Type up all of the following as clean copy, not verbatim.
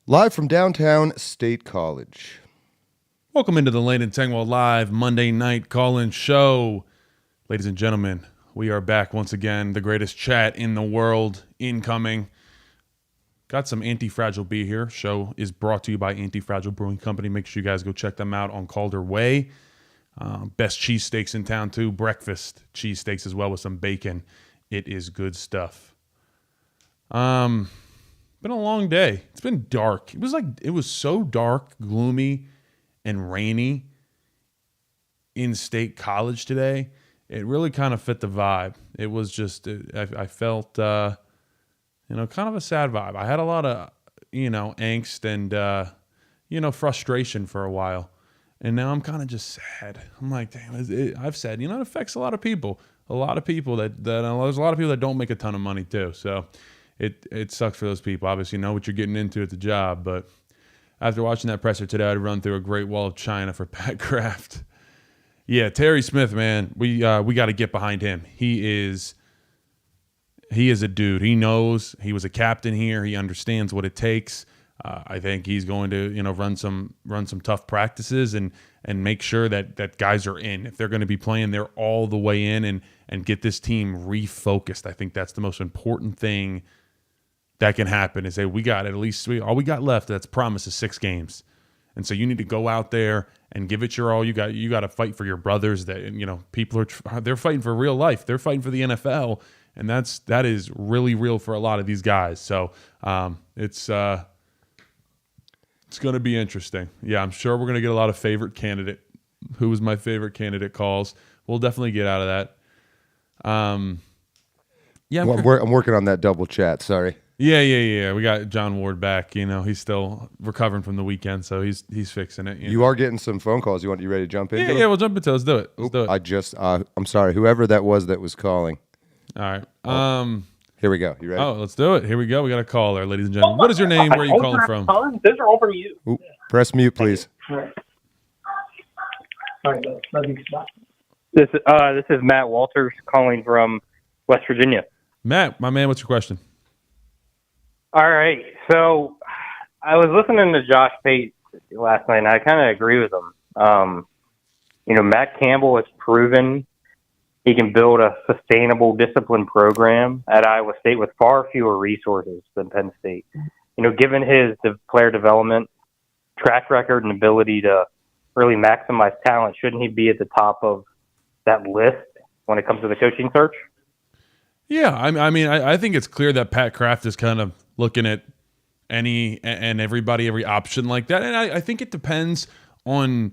Live from downtown State College. Welcome into the Lane and Tangwell Live Monday night call-in show. Ladies and gentlemen, we are back once again. The greatest chat in the world incoming. Got some Anti-Fragile beer here. Show is brought to you by Anti-Fragile Brewing Company. Make sure you guys go check them out on Calder Way. Best cheesesteaks in town too. Breakfast cheesesteaks as well with some bacon. It is good stuff. Been a long day. It's been dark. It was so dark, gloomy, and rainy in State College today. It really kind of fit the vibe. It was just, I felt, kind of a sad vibe. I had a lot of, angst and, frustration for a while. And now I'm kind of just sad. I'm like, damn, I've said, it affects a lot of people. A lot of people there's a lot of people that don't make a ton of money too. So it sucks for those people. Obviously, you know what you're getting into at the job. But after watching that presser today, I'd run through a great wall of China for Pat Kraft. Yeah, Terry Smith, man, we got to get behind him. He is a dude. He knows. He was a captain here. He understands what it takes. I think he's going to run some tough practices and make sure that guys are in. If they're going to be playing, they're all the way in and get this team refocused. I think that's the most important thing that can happen. Is say we got all we got left. That's promise is 6 games. And so you need to go out there and give it your all. You got to fight for your brothers. That people they're fighting for real life. They're fighting for the NFL, and that is really real for a lot of these guys. So it's going to be interesting. Yeah, I'm sure we're going to get a lot of favorite candidate. Who was my favorite candidate calls? We'll definitely get out of that. Yeah, I'm working on that double chat. Sorry. Yeah. We got John Ward back. He's still recovering from the weekend, so he's fixing it. You are getting some phone calls. You ready to jump in? Yeah, we'll jump into it. Let's do it. Let's do it. I'm sorry, whoever that was calling. All right. Here we go. You ready? Oh, let's do it. Here we go. We got a caller, ladies and gentlemen. What is your name? Where are you calling from? These are all from you. Ooh, press mute, please. This is Matt Walters calling from West Virginia. Matt, my man, what's your question? All right. So I was listening to Josh Pate last night, and I kind of agree with him. Matt Campbell has proven he can build a sustainable, disciplined program at Iowa State with far fewer resources than Penn State. Given his player development track record and ability to really maximize talent, shouldn't he be at the top of that list when it comes to the coaching search? Yeah, I think it's clear that Pat Kraft is kind of looking at any and everybody, every option like that. And I think it depends on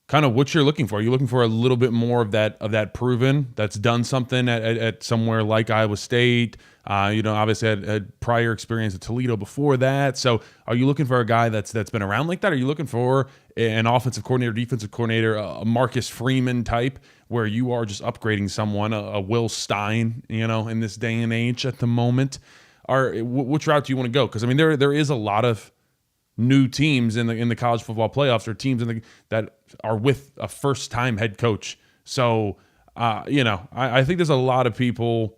kind of what you're looking for. You're looking for a little bit more of that proven, that's done something at somewhere like Iowa State. Obviously had prior experience at Toledo before that. So are you looking for a guy that's been around like that? Are you looking for an offensive coordinator, defensive coordinator, a Marcus Freeman type, where you are just upgrading someone, a Will Stein, in this day and age at the moment? Which route do you want to go? Because there is a lot of new teams in the college football playoffs, or teams that are with a first time head coach. So I think there's a lot of people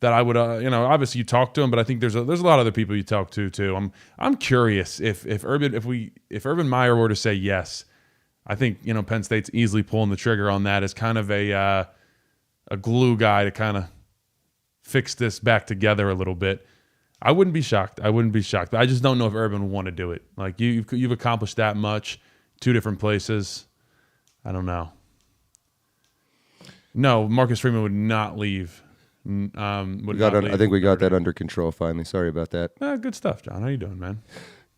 that I would obviously you talk to them, but I think there's a lot of other people you talk to too. I'm curious if Urban Meyer were to say yes, I think Penn State's easily pulling the trigger on that as kind of a glue guy to kind of fix this back together a little bit. I wouldn't be shocked. But I just don't know if Urban would want to do it. Like you've accomplished that much, 2 different places. I don't know. No, Marcus Freeman would not leave. I think we got that under control finally. Sorry about that. Good stuff, John. How you doing, man?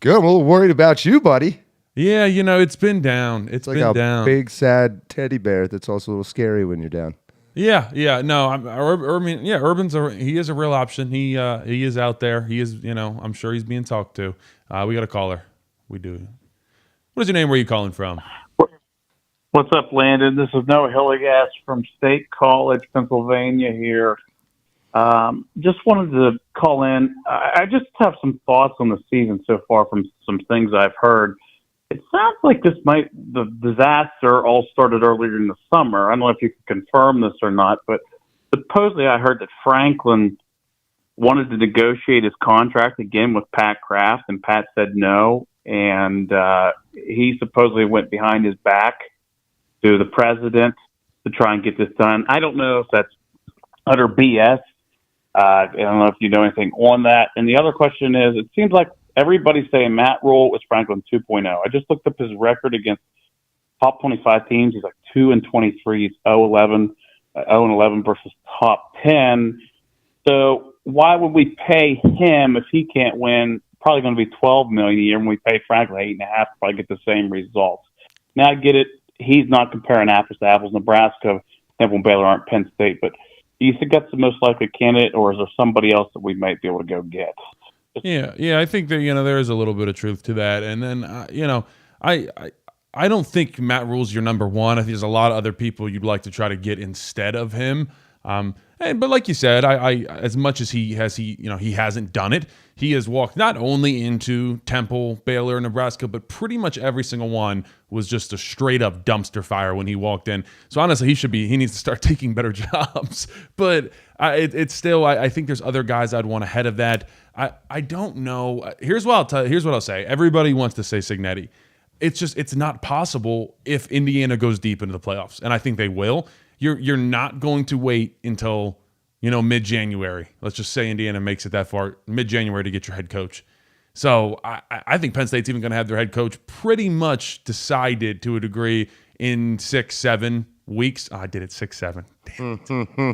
Good. I'm a little worried about you, buddy. Yeah, it's been down. It's like been a down. Big sad teddy bear that's also a little scary when you're down. Yeah. No, Urban. Yeah, he is a real option. He is out there. He is. I'm sure he's being talked to. We got a caller. We do. What is your name? Where are you calling from? What's up, Landon? This is Noah Hilligas from State College, Pennsylvania here. Just wanted to call in. I just have some thoughts on the season so far from some things I've heard. It sounds like the disaster all started earlier in the summer. I don't know if you can confirm this or not, but supposedly I heard that Franklin wanted to negotiate his contract again with Pat Kraft, and Pat said no. And he supposedly went behind his back to the president to try and get this done. I don't know if that's utter BS. I don't know if you know anything on that. And the other question is, it seems like everybody's saying Matt Rhule is Franklin 2.0. I just looked up his record against top 25 teams. He's like 2-23. He's 0-11 versus top 10. So why would we pay him if he can't win? Probably going to be $12 million a year. When we pay Franklin $8.5 million, probably get the same results. Now I get it. He's not comparing apples to apples. Nebraska, Temple, and Baylor aren't Penn State, but do you think that's the most likely candidate, or is there somebody else that we might be able to go get? Yeah, I think that there is a little bit of truth to that, and then I don't think Matt Rhule's your number one. I think there's a lot of other people you'd like to try to get instead of him. But like you said, I as much as he hasn't done it. He has walked not only into Temple, Baylor, Nebraska, but pretty much every single one was just a straight up dumpster fire when he walked in. So honestly, he needs to start taking better jobs. But it's still, I think there's other guys I'd want ahead of that. I don't know. Here's what I'll say. Everybody wants to say Cignetti. It's not possible if Indiana goes deep into the playoffs, and I think they will. You're not going to wait until mid-January. Let's just say Indiana makes it that far, mid-January, to get your head coach. So I think Penn State's even going to have their head coach pretty much decided to a degree in 6-7 weeks. Oh, I did it 6-7.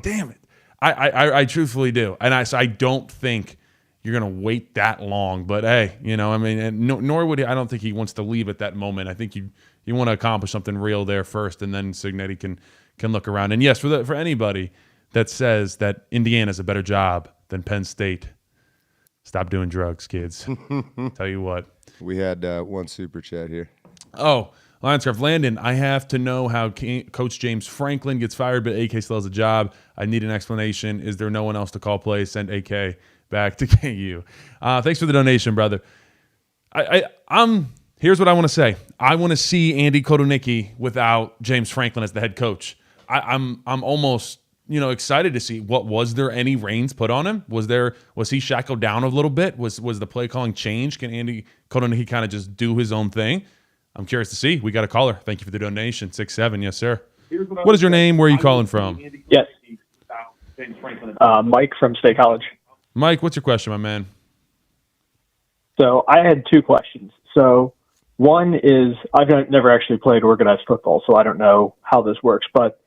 Damn it. I truthfully do, and I don't think you're going to wait that long. But hey, nor would he. I don't think he wants to leave at that moment. I think you want to accomplish something real there first, and then Cignetti can look around. And yes, for anybody that says that Indiana's a better job than Penn State, stop doing drugs, kids. Tell you what. We had one super chat here. Oh, Lionscraft Landon, I have to know how Coach James Franklin gets fired, but AK still has a job. I need an explanation. Is there no one else to call play? Send AK back to KU. Thanks for the donation, brother. Here's what I want to say. I want to see Andy Kotelnicki without James Franklin as the head coach. I'm almost excited to see was there any reins put on him? Was he shackled down a little bit? Was the play calling changed? Can Andy Kotelnicki kind of just do his own thing? I'm curious to see. We got a caller. Thank you for the donation. 6-7, yes sir. What is your name? Where are you calling from? Yes. Mike from State College. Mike, what's your question, my man? So I had two questions. So one is, I've never actually played organized football, so I don't know how this works, but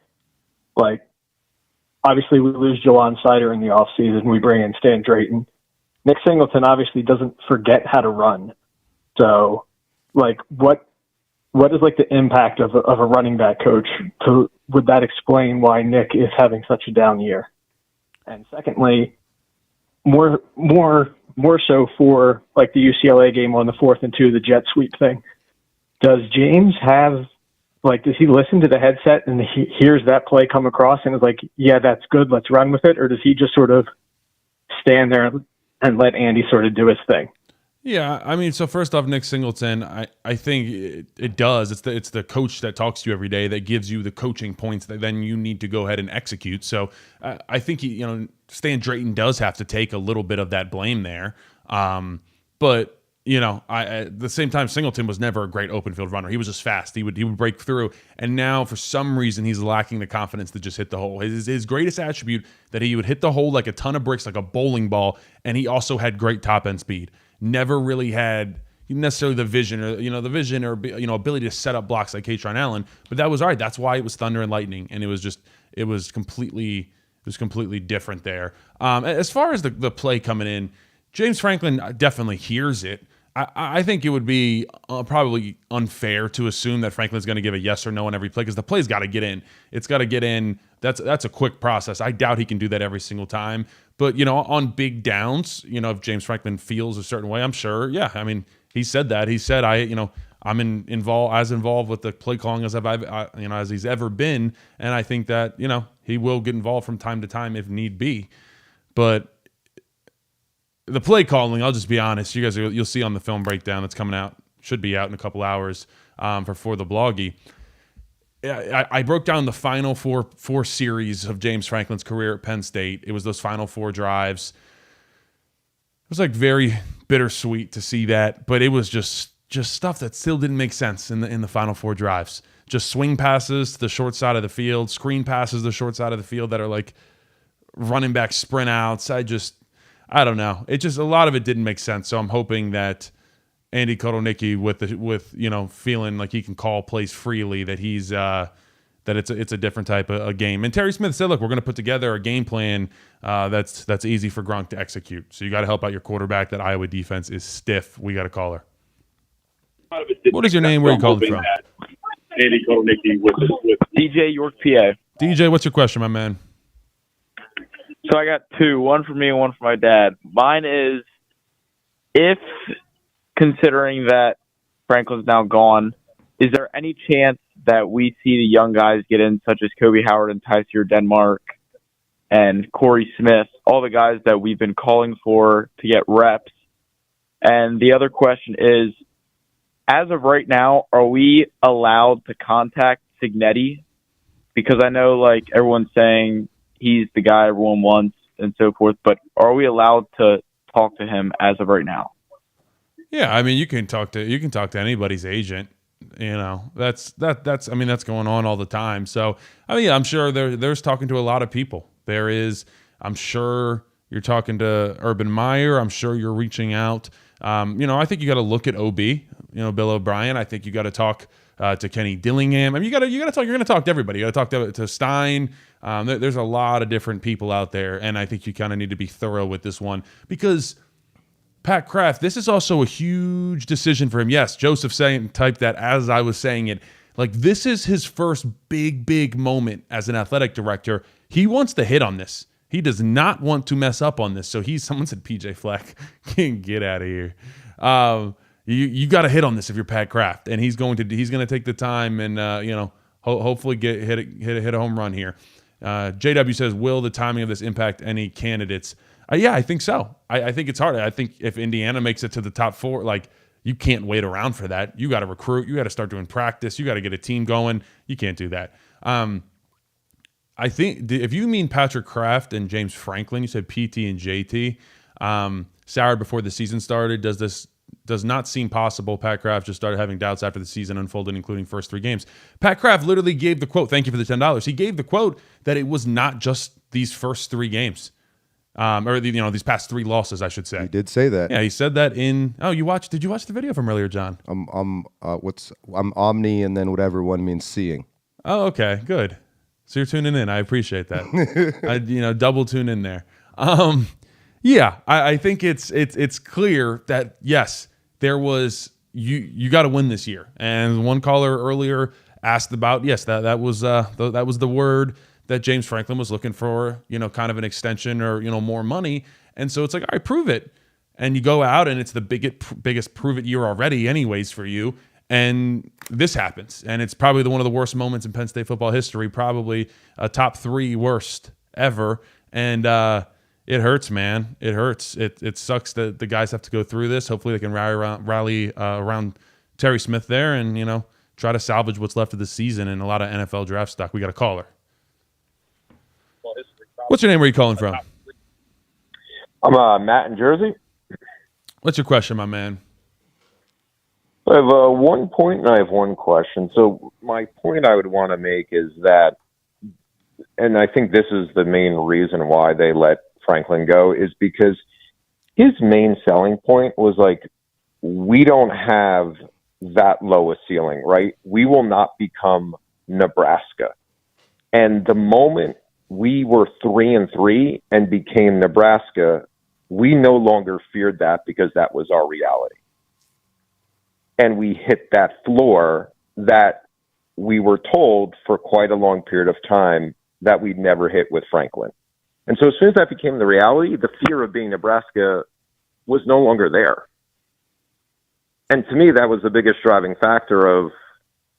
obviously we lose Jelon Sider in the offseason. We bring in Stan Drayton. Nick Singleton obviously doesn't forget how to run. So what is the impact of a running back coach? Would that explain why Nick is having such a down year? And secondly, more so for the UCLA game on the 4th and 2, the jet sweep thing. Does James have does he listen to the headset and he hears that play come across and is like, yeah, that's good, let's run with it? Or does he just sort of stand there and let Andy sort of do his thing? Yeah, so first off, Nick Singleton, I think it does. It's the coach that talks to you every day that gives you the coaching points that then you need to go ahead and execute. So I think Stan Drayton does have to take a little bit of that blame there. But at the same time, Singleton was never a great open field runner. He was just fast. He would break through. And now, for some reason, he's lacking the confidence to just hit the hole. His greatest attribute, that he would hit the hole like a ton of bricks, like a bowling ball, and he also had great top-end speed. Never really had necessarily the vision or ability to set up blocks like Katron Allen. But that was all right. That's why it was thunder and lightning, and it was completely different there. As far as the play coming in, James Franklin definitely hears it. I think it would be probably unfair to assume that Franklin's going to give a yes or no on every play, because the play's got to get in. It's got to get in. That's a quick process. I doubt he can do that every single time. But, on big downs, if James Franklin feels a certain way, I'm sure. Yeah, he said that. He said, I'm involved with the play calling as he's ever been, and I think that he will get involved from time to time if need be. But the play calling, I'll just be honest. You guys, you'll see on the film breakdown that's coming out, should be out in a couple hours for the bloggy. I broke down the final four series of James Franklin's career at Penn State. It was those final 4 drives. was like very bittersweet to see that, but it was just stuff that still didn't make sense in the final 4 drives. Just swing passes to the short side of the field, screen passes to the short side of the field that are like running back sprint outs. I don't know. It just, a lot of it didn't make sense. So I'm hoping that Andy Kotelnicki with feeling like he can call plays freely, that he's that it's a different type of a game. And Terry Smith said, look, we're going to put together a game plan that's easy for Gronk to execute. So you got to help out your quarterback. That Iowa defense is stiff. We got to call her. What is your name? Where are you calling from? Andy Kotelnicki with DJ York, PA. DJ, what's your question, my man? So I got 2, one for me and one for my dad. Mine is, if considering that Franklin's now gone, is there any chance that we see the young guys get in, such as Kobe Howard and Tysier Denmark and Corey Smith, all the guys that we've been calling for to get reps? And the other question is, as of right now, are we allowed to contact Cignetti? Because I know, like, everyone's saying he's the guy everyone wants and so forth, but are we allowed to talk to him as of right now? Yeah, I mean, you can talk to anybody's agent. That's going on all the time. So, I mean, I'm sure there's talking to a lot of people. There is, I'm sure you're talking to Urban Meyer. I'm sure you're reaching out. I think you got to look at OB, Bill O'Brien. I think you got to talk to Kenny Dillingham. I mean, you're going to talk to everybody. You got to talk to Stein. There's a lot of different people out there. And I think you kind of need to be thorough with this one, because Pat Kraft, this is also a huge decision for him. Yes, Joseph typed that as I was saying it. Like, this is his first big moment as an athletic director. He wants to hit on this. He does not want to mess up on this. So someone said PJ Fleck, get out of here. You got to hit on this if you're Pat Kraft, and he's going to take the time and hopefully hit a home run here. JW says, will the timing of this impact any candidates? Yeah, I think so. I think it's hard. I think if Indiana makes it to the top 4, like, you can't wait around for that. You got to recruit. You got to start doing practice. You got to get a team going. You can't do that. I think if you mean Patrick Kraft and James Franklin, you said PT and JT. Sauer before the season started. Does not seem possible. Pat Kraft just started having doubts after the season unfolded, including first 3 games. Pat Kraft literally gave the quote. Thank you for the $10. He gave the quote that it was not just these first 3 games. These past 3 losses, I should say. He did say that. Yeah, he said that in. Oh, did you watch the video from earlier, John? I'm omni and then whatever one means seeing. Oh, okay, good. So you're tuning in. I appreciate that. Double tune in there. Yeah, I think it's clear that yes, there was you got to win this year. And one caller earlier asked about that was the word that James Franklin was looking for, kind of an extension or, more money. And so it's like, all right, prove it. And you go out and it's the biggest prove it year already anyways for you. And this happens. And it's probably one of the worst moments in Penn State football history, probably a top 3 worst ever. And it hurts, man. It hurts. It sucks that the guys have to go through this. Hopefully they can rally around Terry Smith there and, try to salvage what's left of the season and a lot of NFL draft stock. We got a caller. What's your name? Where are you calling from? I'm Matt in Jersey. What's your question, my man? I have one point and I have one question. So my point I would want to make is that, and I think this is the main reason why they let Franklin go, is because his main selling point was like, we don't have that low a ceiling, right? We will not become Nebraska. And the moment we were 3-3 and became Nebraska, we no longer feared that because that was our reality. And we hit that floor that we were told for quite a long period of time that we'd never hit with Franklin. And so as soon as that became the reality, the fear of being Nebraska was no longer there. And to me, that was the biggest driving factor of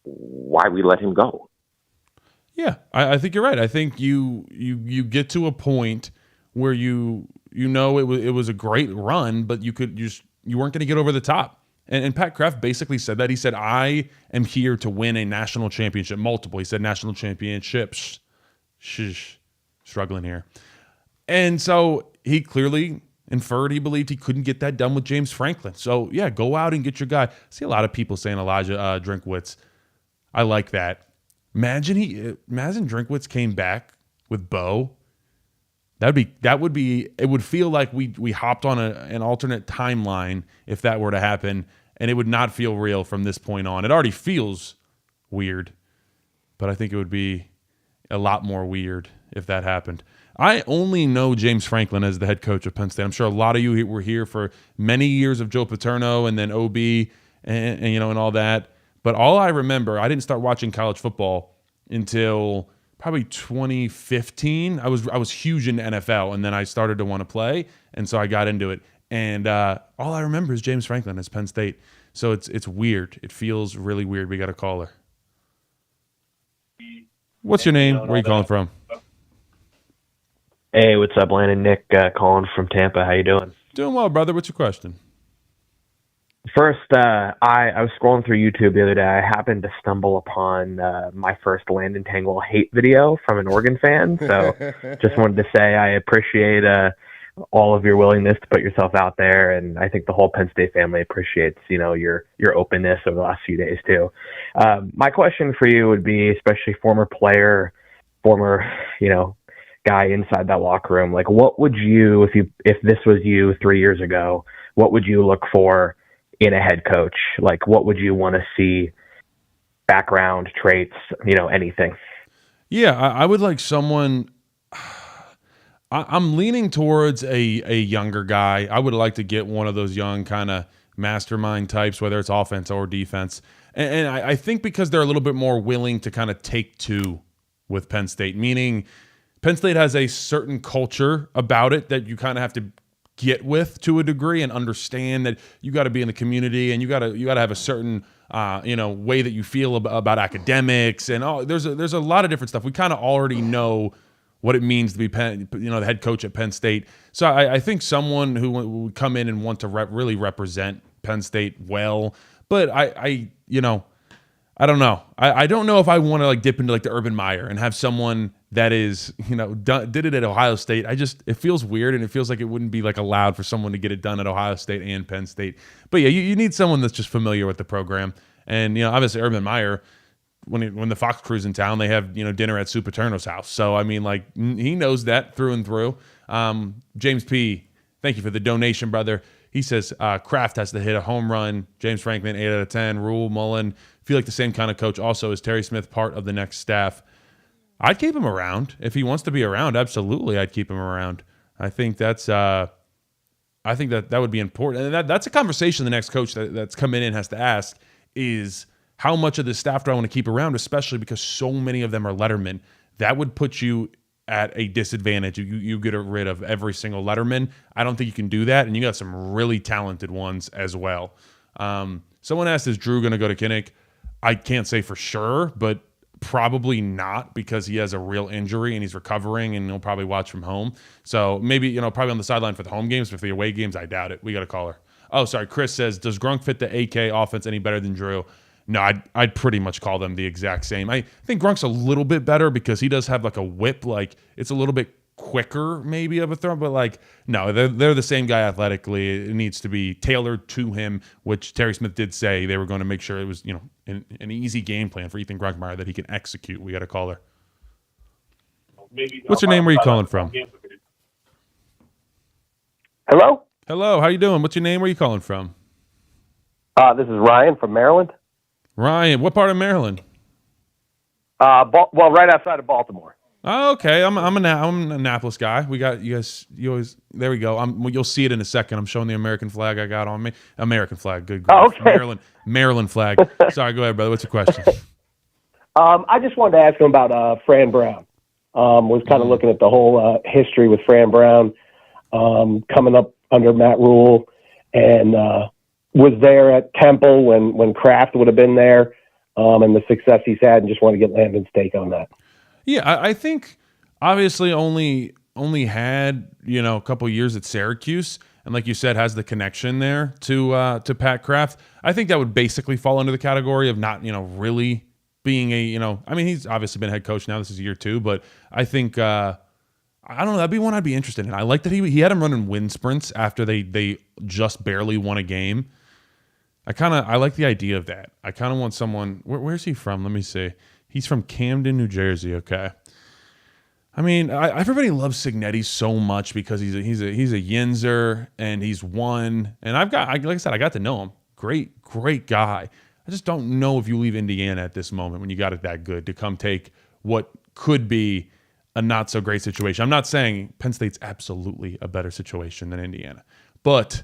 why we let him go. Yeah, I think you're right. I think you get to a point where it was a great run, but you weren't going to get over the top. And Pat Kraft basically said that. He said, I am here to win a national championship, multiple. He said national championships. Struggling here. And so he clearly inferred he believed he couldn't get that done with James Franklin. So, yeah, go out and get your guy. I see a lot of people saying Elijah Drinkwitz. I like that. Imagine Drinkwitz came back with Bo. It would feel like we hopped on an alternate timeline if that were to happen, and it would not feel real from this point on. It already feels weird, but I think it would be a lot more weird if that happened. I only know James Franklin as the head coach of Penn State. I'm sure a lot of you were here for many years of Joe Paterno and then OB and all that. But all I remember, I didn't start watching college football until probably 2015. I was huge into NFL, and then I started to want to play, and so I got into it. And all I remember is James Franklin as Penn State. So it's weird. It feels really weird. We got a caller. What's your name? Where are you calling from? Hey, what's up, Landon? Nick calling from Tampa. How you doing? Doing well, brother. What's your question? First, I was scrolling through YouTube the other day. I happened to stumble upon my first Landon Tangle hate video from an Oregon fan. So just wanted to say I appreciate all of your willingness to put yourself out there, and I think the whole Penn State family appreciates your openness over the last few days too. My question for you would be, especially former player, former guy inside that locker room, like what would you, if this was you 3 years ago, what would you look for in a head coach? Like what would you want to see, background, traits, anything? Yeah, I would like someone. I'm leaning towards a younger guy. I would like to get one of those young kind of mastermind types, whether it's offense or defense. And I think because they're a little bit more willing to kind of take two with Penn State, meaning Penn State has a certain culture about it that you kind of have to get with to a degree and understand that you got to be in the community and you got to have a certain way that you feel about academics and there's a lot of different stuff. We kind of already know what it means to be the head coach at Penn State. So I think someone who would come in and want to really represent Penn State well, but I don't know. I don't know if I want to dip into the Urban Meyer and have someone that is, did it at Ohio State. It feels weird, and it feels like it wouldn't be allowed for someone to get it done at Ohio State and Penn State. But yeah, you need someone that's just familiar with the program. And, obviously Urban Meyer, when the Fox crew's in town, they have, dinner at Sue Paterno's house. So, I mean, he knows that through and through. James P., thank you for the donation, brother. He says Kraft has to hit a home run. James Franklin, 8 out of 10. Rhule, Mullen, feel like the same kind of coach. Also, is Terry Smith part of the next staff? I'd keep him around. If he wants to be around, absolutely, I'd keep him around. I think that would be important. And that's a conversation the next coach that's coming in has to ask is how much of the staff do I want to keep around, especially because so many of them are lettermen. That would put you at a disadvantage. You get rid of every single letterman. I don't think you can do that, and you got some really talented ones as well. Someone asked, is Drew going to go to Kinnick? I can't say for sure, but probably not because he has a real injury and he's recovering and he'll probably watch from home. So maybe, probably on the sideline for the home games, but for the away games, I doubt it. We got a caller. Oh, sorry. Chris says, does Grunk fit the AK offense any better than Drew? No, I'd pretty much call them the exact same. I think Grunk's a little bit better because he does have a whip. It's a little bit quicker maybe of a throw, but no, they're the same guy athletically. It needs to be tailored to him, which Terry Smith did say they were going to make sure it was, an easy game plan for Ethan Grunkmeyer that he can execute. We got a caller. What's your name? Where are you calling from? Hello? Hello, how you doing? What's your name? Where are you calling from? This is Ryan from Maryland. Ryan, what part of Maryland? Right outside of Baltimore. Oh, okay. I'm an Annapolis guy. We got you guys. You always there. We go. You'll see it in a second. I'm showing the American flag I got on me. American flag. Good. Oh, okay. Maryland flag. Sorry. Go ahead, brother. What's your question? I just wanted to ask him about Fran Brown. Was kind of looking at the whole history with Fran Brown coming up under Matt Rhule, and was there at Temple when Kraft would have been there, and the success he's had, and just want to get Landon's take on that. Yeah, I think obviously only had a couple years at Syracuse, and like you said, has the connection there to Pat Kraft. I think that would basically fall under the category of not really being a I mean, he's obviously been head coach now. This is year 2, but I think I I don't know. That'd be one I'd be interested in. I like that he had him running wind sprints after they just barely won a game. I like the idea of that. I kind of want someone. Where's he from? Let me see. He's from Camden, New Jersey. Okay. I mean, everybody loves Cignetti so much because he's a Yinzer and he's won. And like I said, I got to know him. Great guy. I just don't know if you leave Indiana at this moment when you got it that good to come take what could be a not so great situation. I'm not saying Penn State's absolutely a better situation than Indiana, but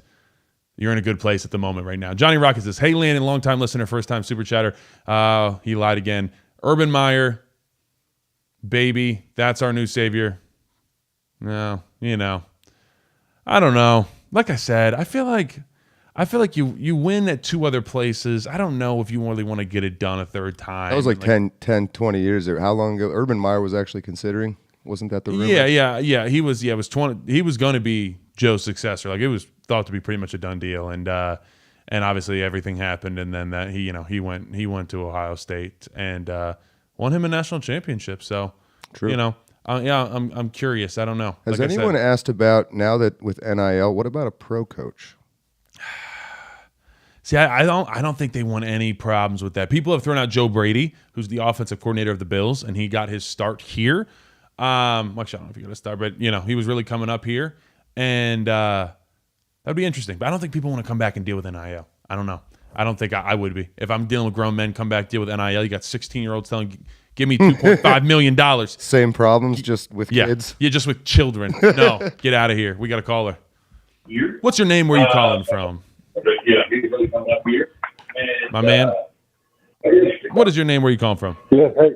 you're in a good place at the moment right now. Johnny Rocket says, "Hey, Landon, long-time listener, first-time super chatter." He lied again. Urban Meyer, baby, that's our new savior. No, I don't know. Like I said, I feel like you win at two other places. I don't know if you really want to get it done a third time. That was like 10, 20 years ago. How long ago? Urban Meyer was actually considering. Wasn't that the rumor? Yeah. He was. Yeah, it was 20. He was going to be Joe's successor. Like it was thought to be pretty much a done deal, and obviously everything happened, and then that he went to Ohio State and won him a national championship. So true. I'm curious. I don't know. Has anyone asked about now that with NIL? What about a pro coach? See, I don't think they want any problems with that. People have thrown out Joe Brady, who's the offensive coordinator of the Bills, and he got his start here. Actually, I don't know if he got a start, but he was really coming up here, and that'd be interesting. But I don't think people want to come back and deal with NIL. I don't know. I don't think I would be. If I'm dealing with grown men, come back, deal with NIL. You got 16-year-olds telling, give me $2.5 million. Same problems, just with kids? Yeah, just with children. No, get out of here. We got a caller. What's your name? Where are you calling from? My man. What is your name? Where are you calling from? Yeah, hey,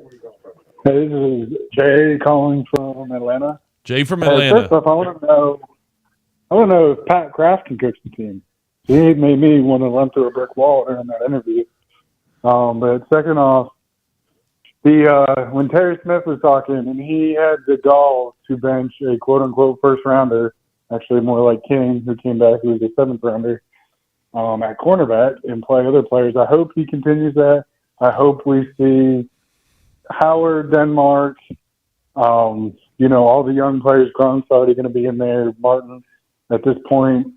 this is Jay calling from Atlanta. Jay from Atlanta. First off, I want to know if Pat Kraft can coach the team. He made me want to run through a brick wall during that interview. But second off, when Terry Smith was talking and he had the gall to bench a quote-unquote first-rounder, actually more like King, who came back, who was a seventh-rounder, at cornerback and play other players. I hope he continues that. I hope we see Howard, Denmark, all the young players. Grunk's already going to be in there. Martin, at this point,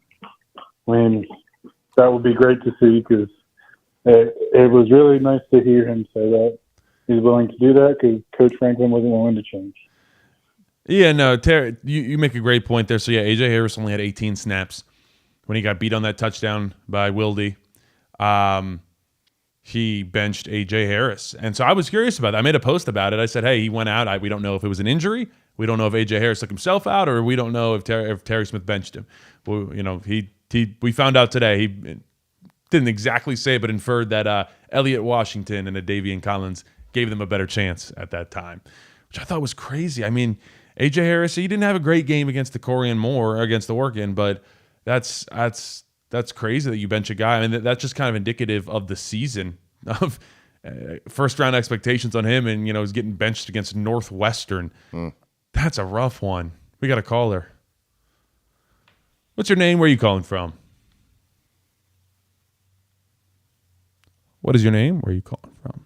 that would be great to see because it was really nice to hear him say that he's willing to do that because Coach Franklin wasn't willing to change. Yeah, no, Terry, you make a great point there. So, yeah, A.J. Harris only had 18 snaps when he got beat on that touchdown by Wildy. He benched A.J. Harris. And so I was curious about that. I made a post about it. I said, hey, he went out. We don't know if it was an injury. We don't know if A.J. Harris took himself out, or we don't know if Terry Smith benched him. Well, we found out today. He didn't exactly say, but inferred that Elliott Washington and Davian Collins gave them a better chance at that time, which I thought was crazy. I mean, A.J. Harris, he didn't have a great game against the Corian Moore, against the Oregon, but that's crazy that you bench a guy. I mean, that's just kind of indicative of the season of first-round expectations on him, and he's getting benched against Northwestern. That's a rough one. We got a caller. What's your name? Where are you calling from? What is your name? Where are you calling from?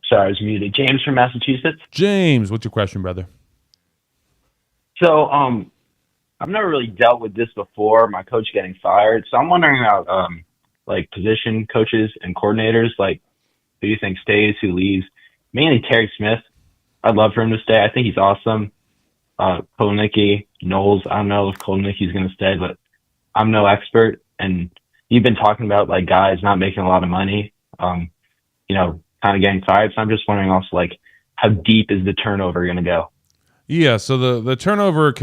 Sorry, I was muted. James from Massachusetts. James, what's your question, brother? So, I've never really dealt with this before, my coach getting fired. So I'm wondering about, position coaches and coordinators, who you think stays, who leaves. Mainly Terry Smith. I'd love for him to stay. I think he's awesome. Kotelnicki, Knowles. I don't know if Kotelnicki's going to stay, but I'm no expert. And you've been talking about, guys not making a lot of money, kind of getting fired. So I'm just wondering also, how deep is the turnover going to go? Yeah, so the turnover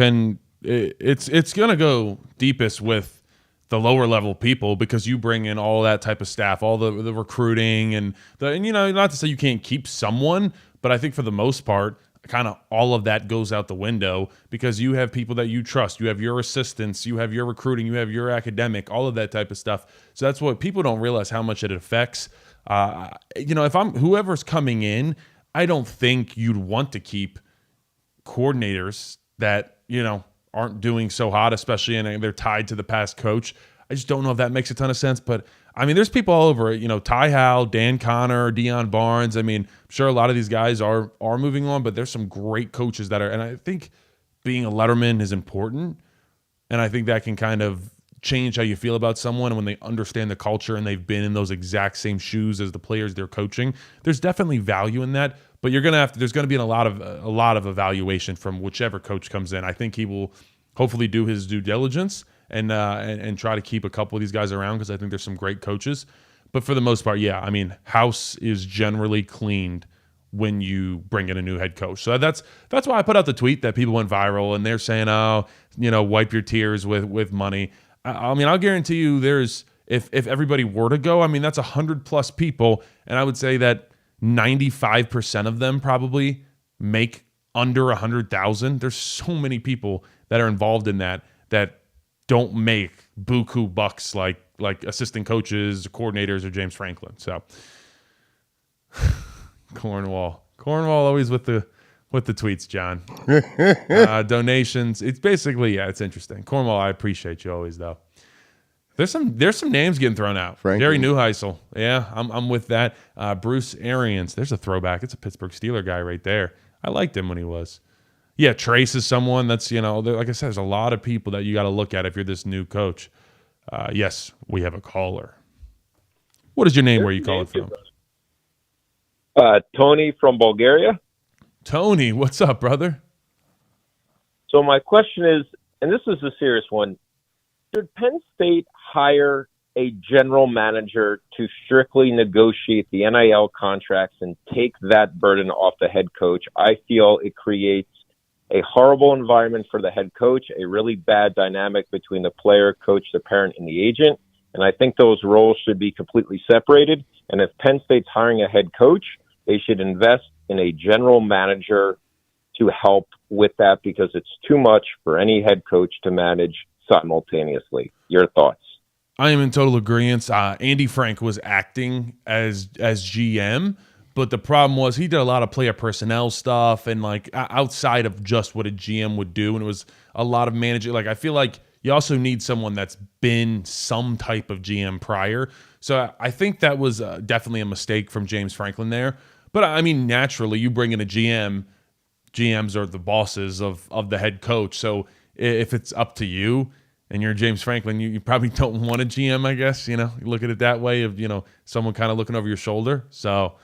it's going to go deepest with the lower level people because you bring in all that type of staff, all the recruiting and not to say you can't keep someone, but I think for the most part, kind of all of that goes out the window because you have people that you trust. You have your assistants, you have your recruiting, you have your academic, all of that type of stuff. So that's what people don't realize how much it affects. If I'm whoever's coming in, I don't think you'd want to keep coordinators that, aren't doing so hot, especially and they're tied to the past coach. I just don't know if that makes a ton of sense. But I mean, there's people all over it. Ty Howell, Dan Connor, Deion Barnes. I mean, I'm sure a lot of these guys are moving on, but there's some great coaches that are. And I think being a letterman is important, and I think that can kind of change how you feel about someone when they understand the culture and they've been in those exact same shoes as the players they're coaching. There's definitely value in that, but there's going to be a lot of evaluation from whichever coach comes in. I think he will hopefully do his due diligence and try to keep a couple of these guys around, because I think there's some great coaches. But for the most part, yeah, I mean, house is generally cleaned when you bring in a new head coach. So that's why I put out the tweet that people went viral, and they're saying, oh, wipe your tears with money. I mean, I'll guarantee you if everybody were to go, I mean, that's 100+ people, and I would say that 95% of them probably make under 100,000. There's so many people that are involved in that don't make buku bucks like assistant coaches, coordinators, or James Franklin. So Cornwall always with the tweets, John. Donations. It's basically, it's interesting. Cornwall, I appreciate you always, though. There's some names getting thrown out. Franklin. Jerry Neuheisel. Yeah, I'm with that. Bruce Arians. There's a throwback. It's a Pittsburgh Steeler guy right there. I liked him when he was. Yeah, Trace is someone that's, like I said, there's a lot of people that you got to look at if you're this new coach. Yes, we have a caller. What is your name? Where you call it from? Tony from Bulgaria. Tony, what's up, brother? So my question is, and this is a serious one, should Penn State hire a general manager to strictly negotiate the NIL contracts and take that burden off the head coach? I feel it creates a horrible environment for the head coach, a really bad dynamic between the player, coach, the parent, and the agent. And I think those roles should be completely separated. And if Penn State's hiring a head coach, they should invest in a general manager to help with that, because it's too much for any head coach to manage simultaneously. Your thoughts? I am in total agreement. Andy Frank was acting as GM, but the problem was he did a lot of player personnel stuff and like outside of just what a GM would do, and it was a lot of managing. Like I feel like you also need someone that's been some type of GM prior. So I think that was definitely a mistake from James Franklin there. But I mean, naturally, you bring in a GM. GMs are the bosses of the head coach. So if it's up to you and you're James Franklin, you probably don't want a GM, I guess. You look at it that way of, someone kind of looking over your shoulder. So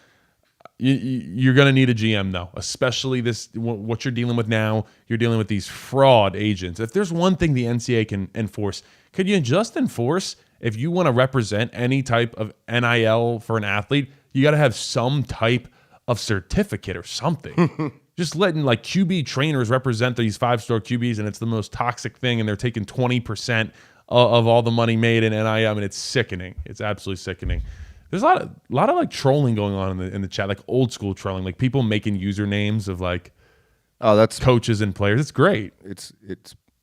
you're going to need a GM, though, especially what you're dealing with now. You're dealing with these fraud agents. If there's one thing the NCAA can enforce, could you just enforce if you want to represent any type of NIL for an athlete, you got to have some type of certificate or something. Just letting like QB trainers represent these 5-star QBs, and it's the most toxic thing, and they're taking 20% of all the money made in NIL. I mean, it's sickening. It's absolutely sickening. There's a lot of like trolling going on in the chat, like old school trolling, like people making usernames of like that's coaches and players. It's great.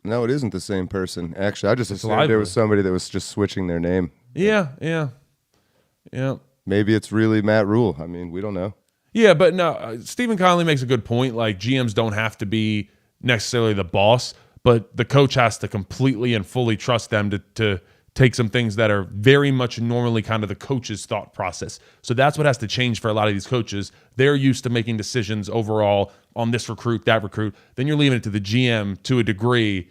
No, it isn't the same person. Actually, I just assumed there was somebody that was just switching their name. Yeah. Maybe it's really Matt Rhule. I mean, we don't know. Yeah, but no, Stephen Connolly makes a good point. Like GMs don't have to be necessarily the boss, but the coach has to completely and fully trust them to take some things that are very much normally kind of the coach's thought process. So that's what has to change for a lot of these coaches. They're used to making decisions overall on this recruit, that recruit. Then you're leaving it to the GM to a degree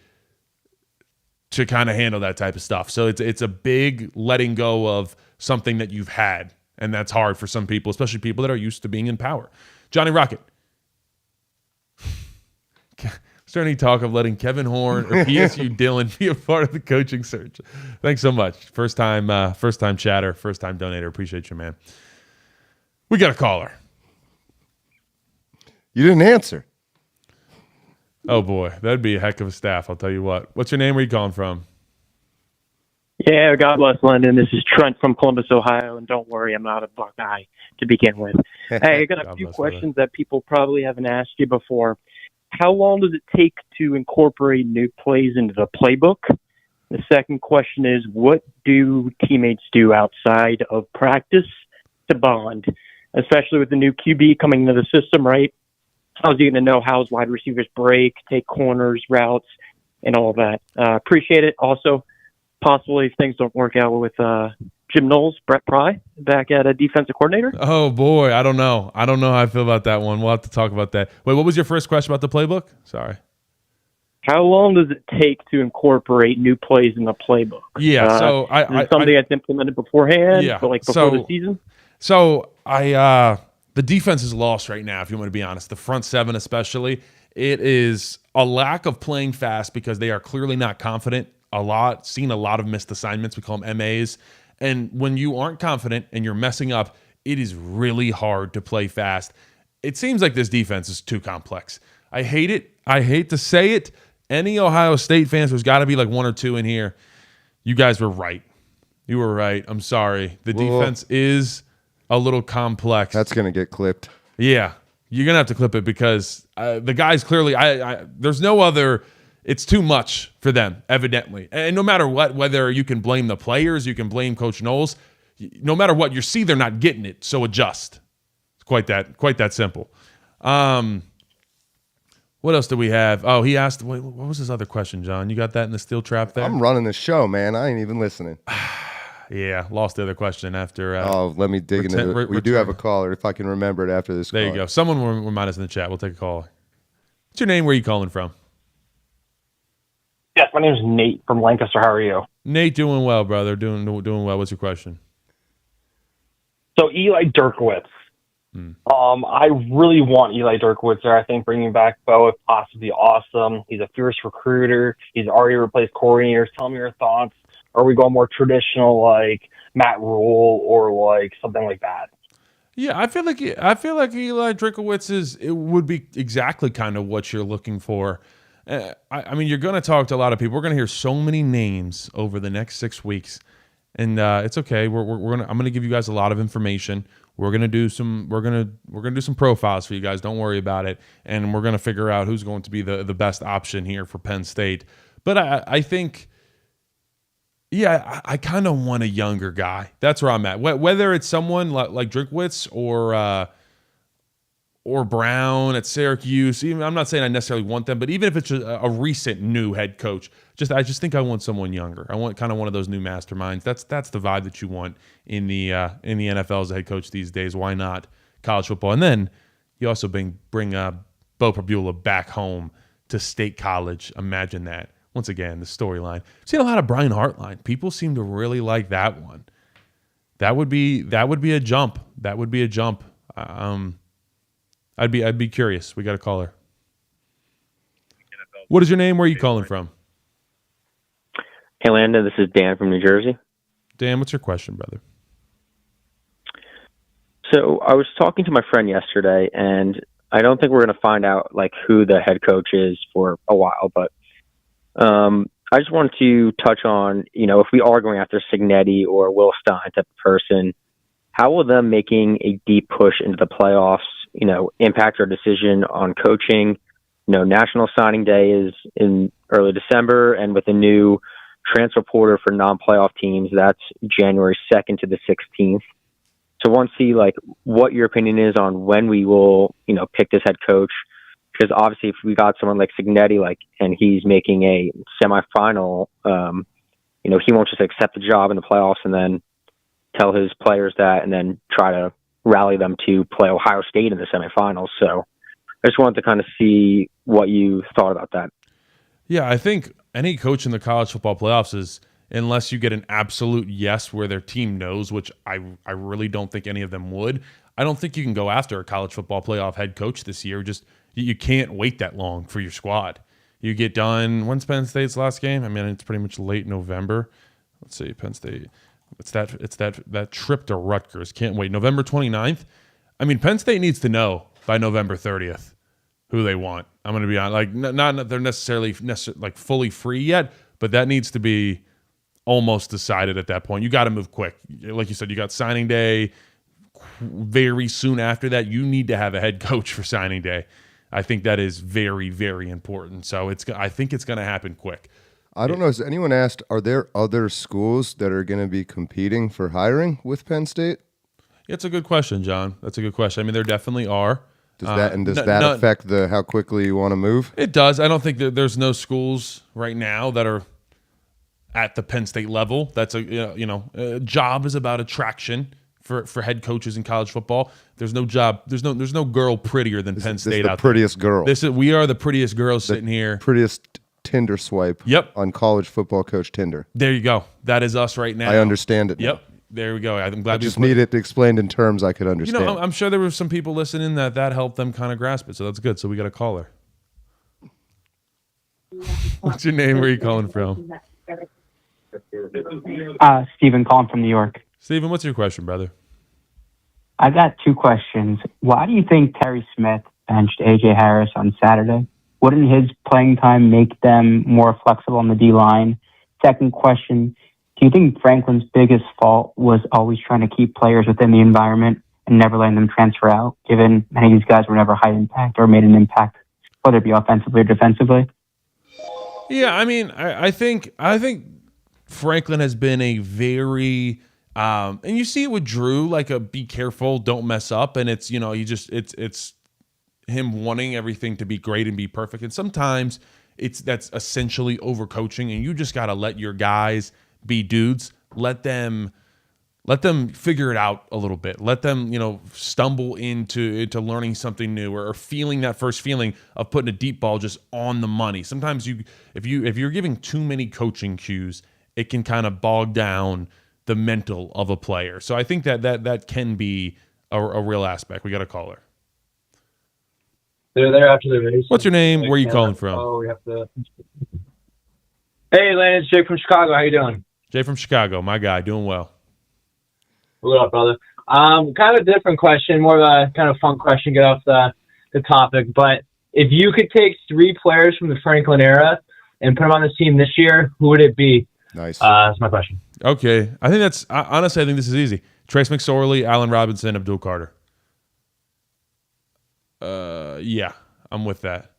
to kind of handle that type of stuff. So it's a big letting go of something that you've had. And that's hard for some people, especially people that are used to being in power. Johnny Rocket. Is there any talk of letting Kevin Horn or PSU Dylan be a part of the coaching search? Thanks so much. First time chatter, first time donator. Appreciate you, man. We got a caller. You didn't answer. Oh boy, that'd be a heck of a staff. I'll tell you what. What's your name? Where you calling from? Yeah, God bless London. This is Trent from Columbus, Ohio, and don't worry, I'm not a Buckeye to begin with. Hey, I got a few questions that people probably haven't asked you before. How long does it take to incorporate new plays into the playbook? The second question is, what do teammates do outside of practice to bond, especially with the new QB coming into the system, right? How's he going to know how his wide receivers break, take corners, routes, and all of that? Appreciate it. Also, possibly if things don't work out with Jim Knowles, Brett Pry back at a defensive coordinator. Oh boy, I don't know how I feel about that one. We'll have to talk about that. Wait, what was your first question about the playbook? Sorry. How long does it take to incorporate new plays in the playbook? Yeah, so is it something that's implemented beforehand, yeah, before the season? So the defense is lost right now, if you want to be honest. The front seven especially. It is a lack of playing fast because they are clearly not confident. Seen a lot of missed assignments. We call them MAs. And when you aren't confident and you're messing up, it is really hard to play fast. It seems like this defense is too complex. I hate it. I hate to say it. Any Ohio State fans, there's got to be like one or two in here. You guys were right. You were right. I'm sorry. The defense is a little complex. That's going to get clipped. Yeah. You're going to have to clip it because the guys clearly, there's no other, it's too much for them, evidently. And no matter what, whether you can blame the players, you can blame Coach Knowles, no matter what, you see they're not getting it, so adjust. It's quite that simple. What else do we have? Oh, he asked, what was his other question, John? You got that in the steel trap there? I'm running the show, man. I ain't even listening. Yeah, lost the other question after. Let me dig into it. We do have a caller, if I can remember it after this call. There you go. Someone will remind us in the chat. We'll take a call. What's your name? Where are you calling from? Yes, my name is Nate from Lancaster. How are you? Nate, doing well, brother. Doing well. What's your question? So Eli Drinkwitz. I really want Eli Drinkwitz there. I think bringing back Bo is possibly awesome. He's a fierce recruiter. He's already replaced coordinators. Tell me your thoughts. Are we going more traditional like Matt Rhule or like something like that? Yeah, I feel like Eli Drinkwitz would be exactly kind of what you're looking for. I mean, you're going to talk to a lot of people. We're going to hear so many names over the next 6 weeks, and it's okay. I'm going to give you guys a lot of information. We're gonna do some profiles for you guys. Don't worry about it, and we're gonna figure out who's going to be the best option here for Penn State. But I think, yeah, I kind of want a younger guy. That's where I'm at. Whether it's someone like Drinkwitz or Brown at Syracuse. Even I'm not saying I necessarily want them, but even if it's a recent new head coach, I just think I want someone younger. I want kind of one of those new masterminds. That's the vibe that you want in the NFL as a head coach these days. Why not college football? And then you also bring Bo Prabula back home to State College. Imagine that. Once again, the storyline. I've seen a lot of Brian Hartline. People seem to really like that one. That would be a jump. That would be a jump. I'd be curious. We got a caller. What is your name? Where are you calling from? Hey, Landon. This is Dan from New Jersey. Dan, what's your question, brother? So I was talking to my friend yesterday, and I don't think we're going to find out like who the head coach is for a while, but I just wanted to touch on, if we are going after Cignetti or Will Stein type of person, how will them making a deep push into the playoffs, impact our decision on coaching? National Signing Day is in early December, and with a new transfer portal for non-playoff teams, that's January 2nd to the 16th. So I want to see what your opinion is on when we will, pick this head coach. Because obviously if we got someone like Cignetti, and he's making a semifinal, he won't just accept the job in the playoffs and then tell his players that and then try to rally them to play Ohio State in the semifinals. So I just wanted to kind of see what you thought about that. Yeah, I think any coach in the college football playoffs is, unless you get an absolute yes where their team knows, which I really don't think any of them would, I don't think you can go after a college football playoff head coach this year. You can't wait that long for your squad. You get done, when's Penn State's last game? I mean, it's pretty much late November. Let's see, Penn State. It's that trip to Rutgers. Can't wait. November 29th. I mean, Penn State needs to know by November 30th who they want. I'm going to be on not they're necessarily fully free yet, but that needs to be almost decided at that point. You got to move quick. Like you said, you got signing day very soon after that. You need to have a head coach for signing day. I think that is very, very important. So I think it's going to happen quick. I don't know. Has anyone asked, are there other schools that are going to be competing for hiring with Penn State? It's a good question, John. That's a good question. I mean, there definitely are. Does that affect how quickly you want to move? It does. I don't think there's no schools right now that are at the Penn State level. That's a job is about attraction for head coaches in college football. There's no job. There's no girl prettier than Penn State out there. Prettiest girl. We are the prettiest girls sitting here. Prettiest Tinder swipe on college football coach Tinder. There you go. That is us right now. I understand it. Yep. Now. There we go. I'm glad I just need it explained in terms I could understand. You know, I'm sure there were some people listening that helped them kind of grasp it. So that's good. So we got a caller. What's your name? Where are you calling from? Stephen calling from New York. Stephen, what's your question, brother? I got two questions. Why do you think Terry Smith benched A.J. Harris on Saturday? Wouldn't his playing time make them more flexible on the D-line? Second question, do you think Franklin's biggest fault was always trying to keep players within the environment and never letting them transfer out, given many of these guys were never high impact or made an impact, whether it be offensively or defensively? Yeah, I mean, I think Franklin has been a very and you see it with Rhule, like a be careful, don't mess up, and it's it's him wanting everything to be great and be perfect, and sometimes that's essentially overcoaching, and you just got to let your guys be dudes, let them figure it out a little bit, let them stumble into learning something new or feeling that first feeling of putting a deep ball just on the money. Sometimes if you're giving too many coaching cues, it can kind of bog down the mental of a player. So I think that can be a real aspect. We got a caller. They're there after the race. What's your name? Where are you calling from? Oh, we have to. Hey, Lance, Jake from Chicago. How you doing? Jay from Chicago, my guy, doing well. What up, brother? Kind of a different question, more of a kind of fun question, get off the topic. But if you could take 3 players from the Franklin era and put them on the team this year, who would it be? Nice. That's my question. Okay. I think honestly, I think this is easy. Trace McSorley, Allen Robinson, Abdul Carter. Yeah, I'm with that.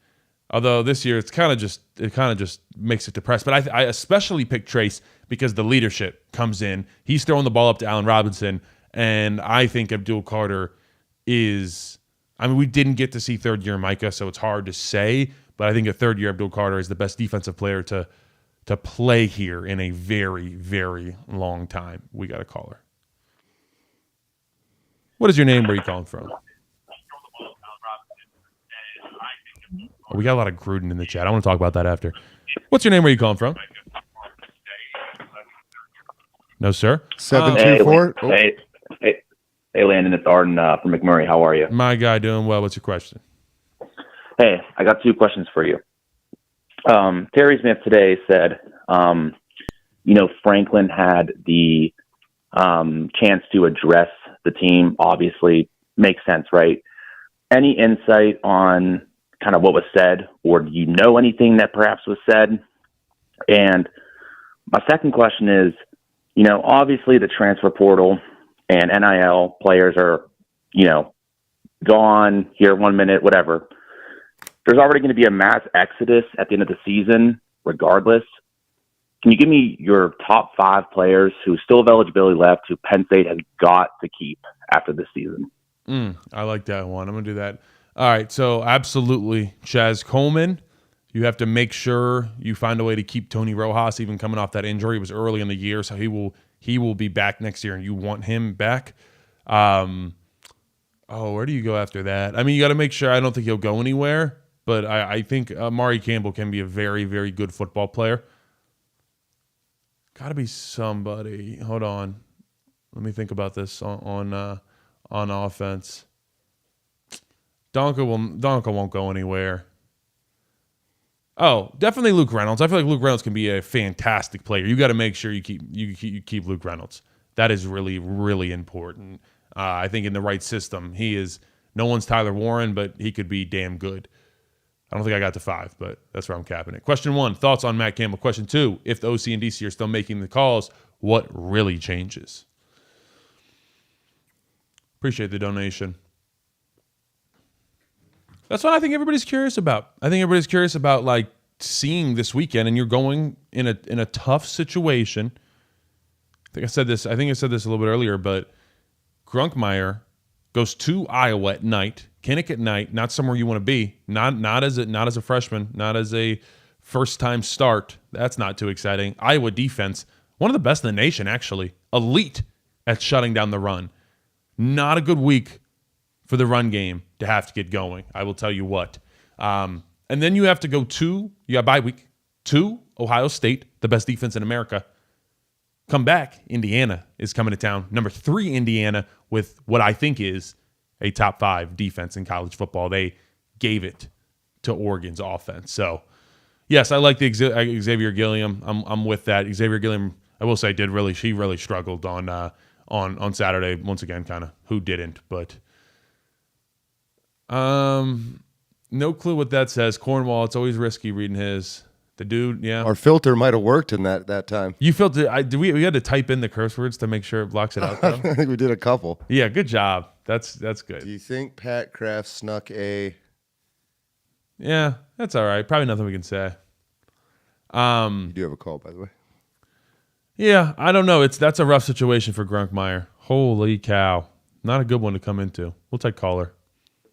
Although this year it kind of just makes it depressed. But I especially picked Trace because the leadership comes in. He's throwing the ball up to Allen Robinson, and I think Abdul Carter is. I mean, we didn't get to see third-year Micah, so it's hard to say. But I think a third-year Abdul Carter is the best defensive player to play here in a very, very long time. We got a caller. What is your name? Where are you calling from? Oh, we got a lot of Gruden in the chat. I want to talk about that after. What's your name? Where are you calling from? No, sir. 724. Hey, Landon. It's Arden from McMurray. How are you? My guy, doing well. What's your question? Hey, I got 2 questions for you. Terry Smith today said, Franklin had the chance to address the team. Obviously, makes sense, right? Any insight on kind of what was said, or do you know anything that perhaps was said? And my second question is, obviously the transfer portal and NIL players are, gone here 1 minute, whatever. There's already going to be a mass exodus at the end of the season, regardless. Can you give me your top 5 players who still have eligibility left, who Penn State has got to keep after this season? I like that one. I'm going to do that. All right, so absolutely. Chaz Coleman, you have to make sure you find a way to keep Tony Rojas, even coming off that injury. It was early in the year, so he will be back next year, and you want him back. Where do you go after that? I mean, you got to make sure. I don't think he'll go anywhere, but I think Amari Campbell can be a very, very good football player. Got to be somebody. Hold on. Let me think about this on offense. Donka won't go anywhere. Oh, definitely Luke Reynolds. I feel like Luke Reynolds can be a fantastic player. You got to make sure you keep Luke Reynolds. That is really, really important. I think in the right system, he is. No one's Tyler Warren, but he could be damn good. I don't think I got to 5, but that's where I'm capping it. Question 1, thoughts on Matt Campbell. Question 2, if the OC and DC are still making the calls, what really changes? Appreciate the donation. That's what I think everybody's curious about. I think everybody's curious about like seeing this weekend, and you're going in a tough situation. I think I said this a little bit earlier, but Grunkmeyer goes to Iowa at night, Kinnick at night, not somewhere you want to be. Not as a freshman, not as a first-time start. That's not too exciting. Iowa defense, one of the best in the nation, actually. Elite at shutting down the run. Not a good week for the run game to have to get going. I will tell you what. And then you have to go you got bye week. 2, Ohio State, the best defense in America. Come back, Indiana is coming to town. Number 3, Indiana, with what I think is a top 5 defense in college football. They gave it to Oregon's offense. So, yes, I like the Xavier Gilliam. I'm with that. Xavier Gilliam, I will say, she really struggled on Saturday. Once again, kind of who didn't, but no clue what that says. Cornwall, it's always risky reading his. The dude, yeah. Our filter might have worked in that time. You filtered. We had to type in the curse words to make sure it blocks it out, though? I think we did a couple. Yeah, good job. That's good. Do you think Pat Kraft snuck a... Yeah, that's all right. Probably nothing we can say. You do have a call, by the way. Yeah, I don't know. That's a rough situation for Grunkmeyer. Holy cow. Not a good one to come into. We'll take caller.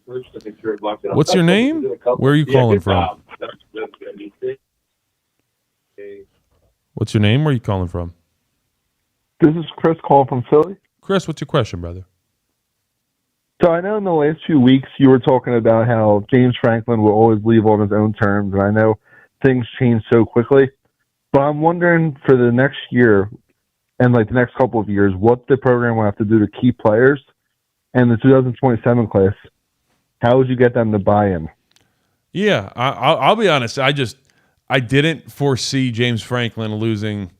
What's your name? Where are you calling from? What's your name? Where are you calling from? This is Chris calling from Philly. Chris, what's your question, brother? So I know in the last few weeks you were talking about how James Franklin will always leave on his own terms, and I know things change so quickly. But I'm wondering for the next year and like the next couple of years, what the program will have to do to keep players. And the 2027 class, how would you get them to buy in? Yeah, I'll be honest. I didn't foresee James Franklin losing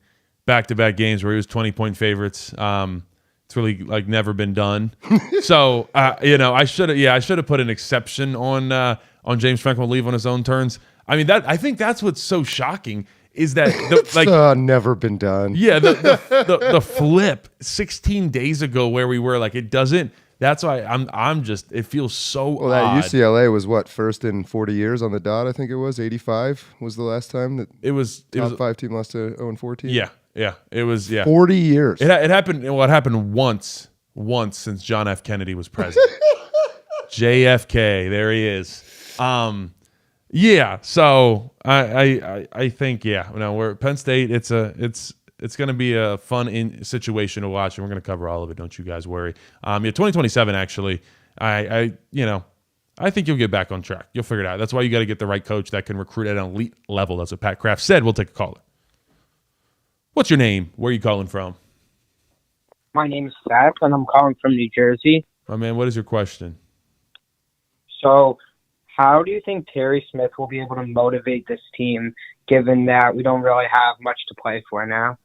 back-to-back games where he was 20-point favorites. It's really like never been done. So I should have put an exception on James Franklin leave on his own terms. I mean I think that's what's so shocking is that never been done. Yeah, the flip 16 days ago where we were like it doesn't. That's why I'm just. It feels so. Well, that UCLA was what, first in 40 years on the dot. I think it was 85 was the last time that it was top 5 team lost to 0-14. Yeah, it was 40 years. It happened. Well, it happened once since John F. Kennedy was president. JFK, there he is. Yeah. So I think we're at Penn State. It's going to be a fun situation to watch, and we're going to cover all of it. Don't you guys worry. 2027, actually, I think you'll get back on track. You'll figure it out. That's why you got to get the right coach that can recruit at an elite level. That's what Pat Kraft said. We'll take a caller. What's your name? Where are you calling from? My name is Zach, and I'm calling from New Jersey. My man, what is your question? So, how do you think Terry Smith will be able to motivate this team, given that we don't really have much to play for now?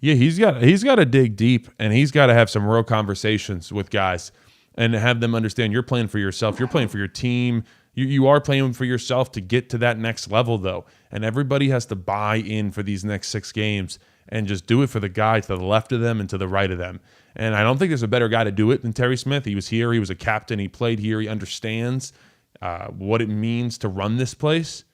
Yeah, he's got to dig deep, and he's got to have some real conversations with guys and have them understand you're playing for yourself. You're playing for your team. You are playing for yourself to get to that next level, though. And everybody has to buy in for these next 6 games and just do it for the guy to the left of them and to the right of them. And I don't think there's a better guy to do it than Terry Smith. He was here. He was a captain. He played here. He understands what it means to run this place.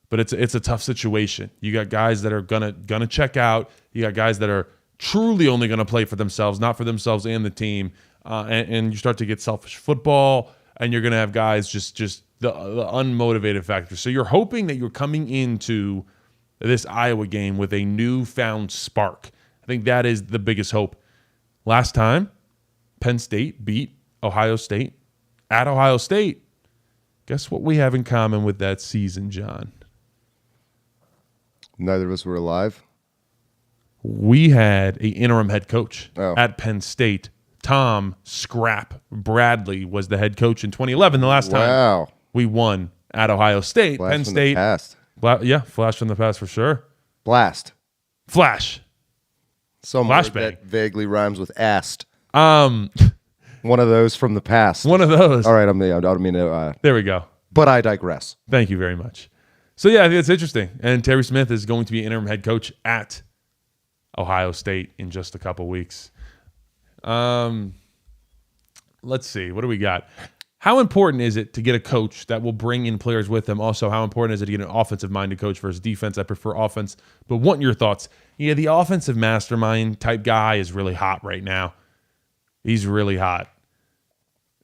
But it's a tough situation. You got guys that are gonna check out. You got guys that are truly only gonna play for themselves, not for themselves and the team. And you start to get selfish football, and you're gonna have guys just the unmotivated factor. So you're hoping that you're coming into this Iowa game with a newfound spark. I think that is the biggest hope. Last time, Penn State beat Ohio State at Ohio State. Guess what we have in common with that season, John? Neither of us were alive. We had an interim head coach at Penn State. Tom Scrap Bradley was the head coach in 2011, the last time we won at Ohio State. Blast Penn from State. the past. Flash from the past for sure. Blast. Flash. Some Flashbang. word that vaguely rhymes with ast. One of those from the past. One of those. All right, I don't mean to. There we go. But I digress. Thank you very much. So, yeah, I think it's interesting. And Terry Smith is going to be interim head coach at Ohio State in just a couple weeks. Let's see. What do we got? How important is it to get a coach that will bring in players with them? Also, how important is it to get an offensive-minded coach versus defense? I prefer offense, but want your thoughts. Yeah, the offensive mastermind type guy is really hot right now. He's really hot.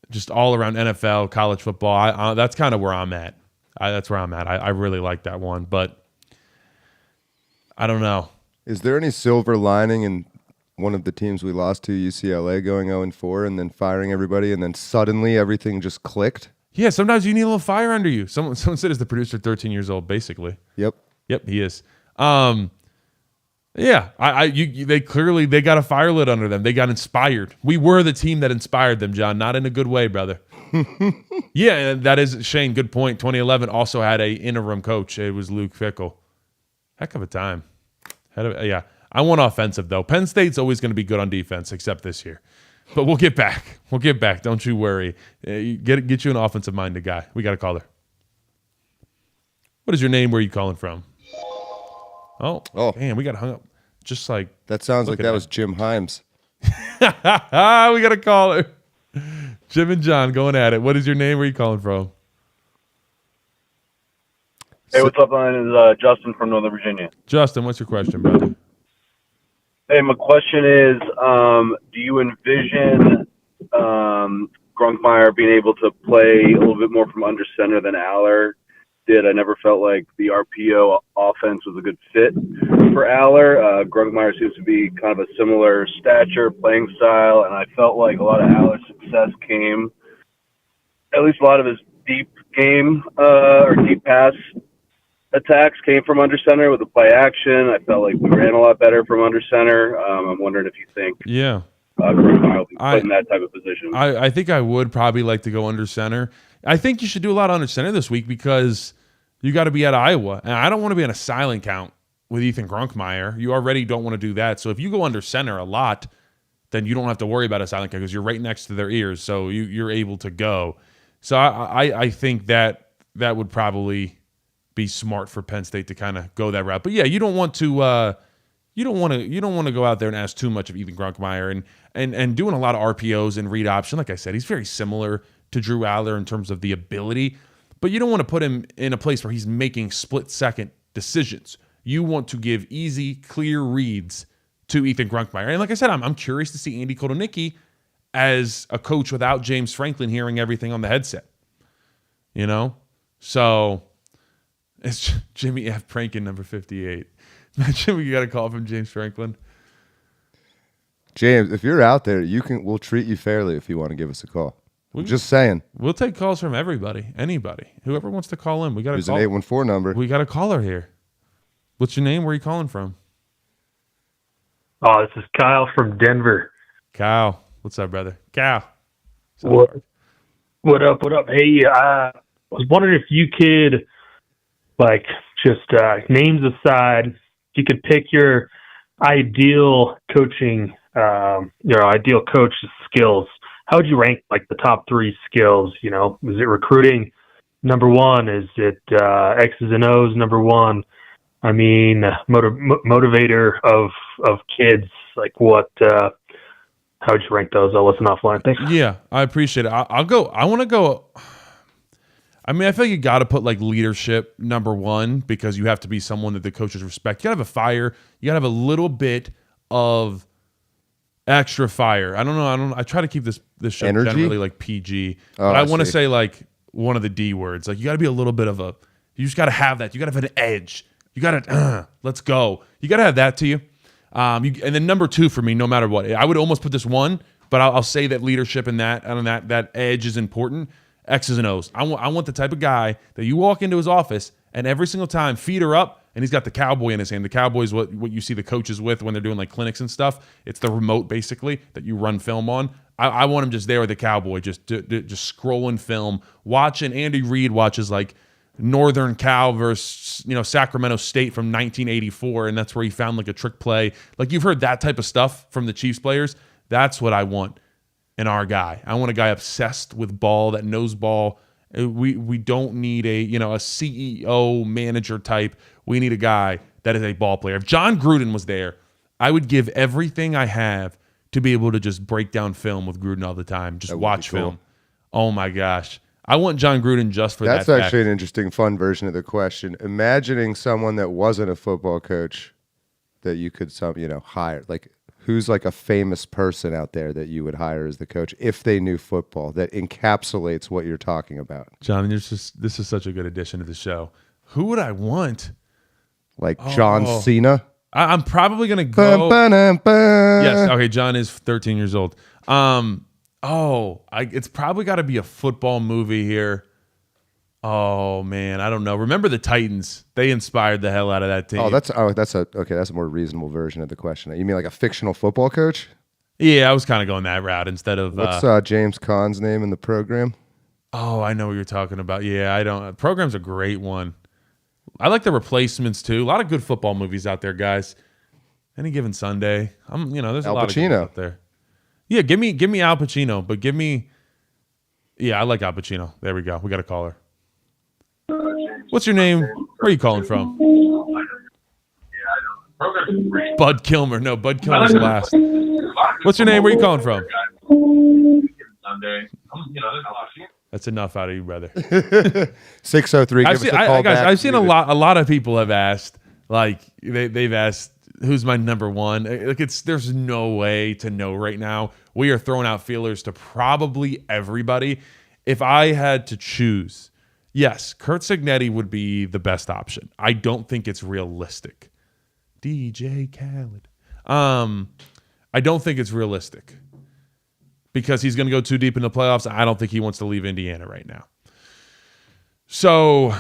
Just all around NFL, college football. That's kind of where I'm at. That's where I'm at. I really like that one, but I don't know. Is there any silver lining in one of the teams we lost to, UCLA, going 0-4 and then firing everybody, and then suddenly everything just clicked? Yeah, sometimes you need a little fire under you. Someone said is the producer 13 years old, basically. Yep, he is. Yeah, they clearly got a fire lit under them. They got inspired. We were the team that inspired them, John. Not in a good way, brother. Yeah, that is Shane. Good point. 2011 also had a interim coach. It was Luke Fickell. Heck of a time. Yeah, I want offensive though. Penn State's always going to be good on defense, except this year. But we'll get back. Don't you worry. Get you an offensive minded guy. We got a caller. What is your name? Where are you calling from? Oh, man, we got hung up. Just like that sounds like that was Jim Himes. We got a caller. Jim and John going at it. What is your name? Where are you calling from? Hey, what's up, Line? Is Justin from Northern Virginia. Justin, what's your question, brother? Hey, my question is, do you envision Grunkmeyer being able to play a little bit more from under center than Aller did? I never felt like the RPO offense was a good fit for Aller. Grunkmeyer seems to be kind of a similar stature, playing style, and I felt like a lot of Aller's success came, at least a lot of his deep game or deep pass attacks came from under center with the play action. I felt like we ran a lot better from under center. I'm wondering if you think Grunkmeyer will be put in that type of position. I think I would probably like to go under center. I think you should do a lot under center this week because you got to be at Iowa. And I don't want to be on a silent count with Ethan Grunkmeyer. You already don't want to do that. So if you go under center a lot, then you don't have to worry about a silent count because you're right next to their ears. So you're able to go. So I think that would probably be smart for Penn State to kind of go that route. But yeah, you don't want to go out there and ask too much of Ethan Grunkmeyer and doing a lot of RPOs and read option. Like I said, he's very similar to Drew Aller in terms of the ability, but you don't want to put him in a place where he's making split-second decisions. You want to give easy, clear reads to Ethan Grunkmeyer. And like I said, I'm curious to see Andy Kotelnicki as a coach without James Franklin hearing everything on the headset. You know? So it's Jimmy F. Prankin, number 58. Imagine we got a call from James Franklin. James, if you're out there, we'll treat you fairly if you want to give us a call. Just saying. We'll take calls from everybody, anybody, whoever wants to call in. We got an 814 number. We got a caller here. What's your name? Where are you calling from? Oh, this is Kyle from Denver. Kyle, what's up, brother? Kyle. What up? Hey, I was wondering if you could, just names aside, if you could pick your ideal coaching, your ideal coach's skills. How would you rank the top 3 skills? Is it recruiting number 1? Is it X's and O's number 1? I mean, motivator of kids. How would you rank those? I'll listen offline. Thanks. Yeah, I appreciate it. I'll go. I want to go. I mean, I feel like you got to put leadership number 1 because you have to be someone that the coaches respect. You got to have a fire. You got to have a little bit of extra fire. I don't know. I try to keep this show Energy? Generally PG, but I want to say one of the D words. You got to be a little bit of a. You just got to have that. You got to have an edge. You got to let's go. You got to have that to you. And then number 2 for me, no matter what, I would almost put this 1, but I'll say that leadership and that edge is important. X's and O's. I want the type of guy that you walk into his office and every single time feet are up and he's got the cowboy in his hand. The cowboy is what you see the coaches with when they're doing clinics and stuff. It's the remote basically that you run film on. I want him just there with the cowboy, just scrolling film, watching. Andy Reid watches Northern Cal versus Sacramento State from 1984, and that's where he found a trick play. You've heard that type of stuff from the Chiefs players. That's what I want in our guy. I want a guy obsessed with ball, that knows ball. We don't need a CEO manager type. We need a guy that is a ball player. If John Gruden was there, I would give everything I have to be able to just break down film with Gruden all the time. Just watch film. Oh my gosh. I want John Gruden just for that. That's actually an interesting, fun version of the question. Imagining someone that wasn't a football coach that you could hire. Who's a famous person out there that you would hire as the coach if they knew football that encapsulates what you're talking about? John, this is such a good addition to the show. Who would I want? John Cena? I'm probably going to go. Ba-ba-da-ba. Yes. Okay. John is 13 years old. Oh, it's probably got to be a football movie here. Oh man, I don't know. Remember the Titans? They inspired the hell out of that team. That's a more reasonable version of the question. You mean like a fictional football coach? Yeah, I was kind of going that route instead of. What's James Caan's name in the program? Oh, I know what you're talking about. Yeah, I don't. Program's a great one. I like The Replacements too. A lot of good football movies out there, guys. Any Given Sunday. There's a lot of good out there. Yeah, give me Al Pacino, but give me. Yeah, I like Al Pacino. There we go. We got a caller. What's your name? Where are you calling from? Bud Kilmer. No, Bud Kilmer's last. What's your name? Where are you calling from? That's enough out of you, brother. 603. Give us a call back. I've seen a lot of people have asked, like they've asked, who's my number one? Like there's no way to know right now. We are throwing out feelers to probably everybody. If I had to choose, yes, Kurt Cignetti would be the best option. I don't think it's realistic. DJ Khaled. I don't think it's realistic because he's going to go too deep in the playoffs. I don't think he wants to leave Indiana right now. So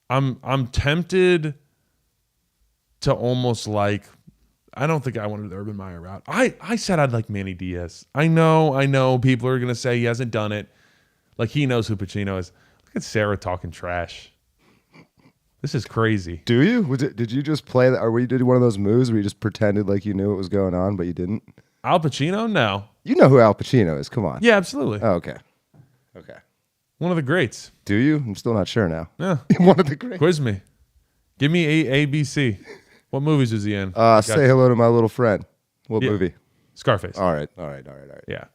I'm tempted to almost like. I don't think I wanted the Urban Meyer route. I said I'd like Manny Diaz. I know. People are going to say he hasn't done it. Like he knows who Pacino is. Look at Sarah talking trash. This is crazy. Do you? Did you just play that? Or did one of those moves where you just pretended like you knew what was going on, but you didn't? Al Pacino? No. You know who Al Pacino is. Come on. Yeah, absolutely. Oh, okay. One of the greats. Do you? I'm still not sure now. Yeah. One of the greats. Quiz me. Give me A, B, C. What movies is he in? Say hello to my little friend. What movie? Scarface. All right. Yeah.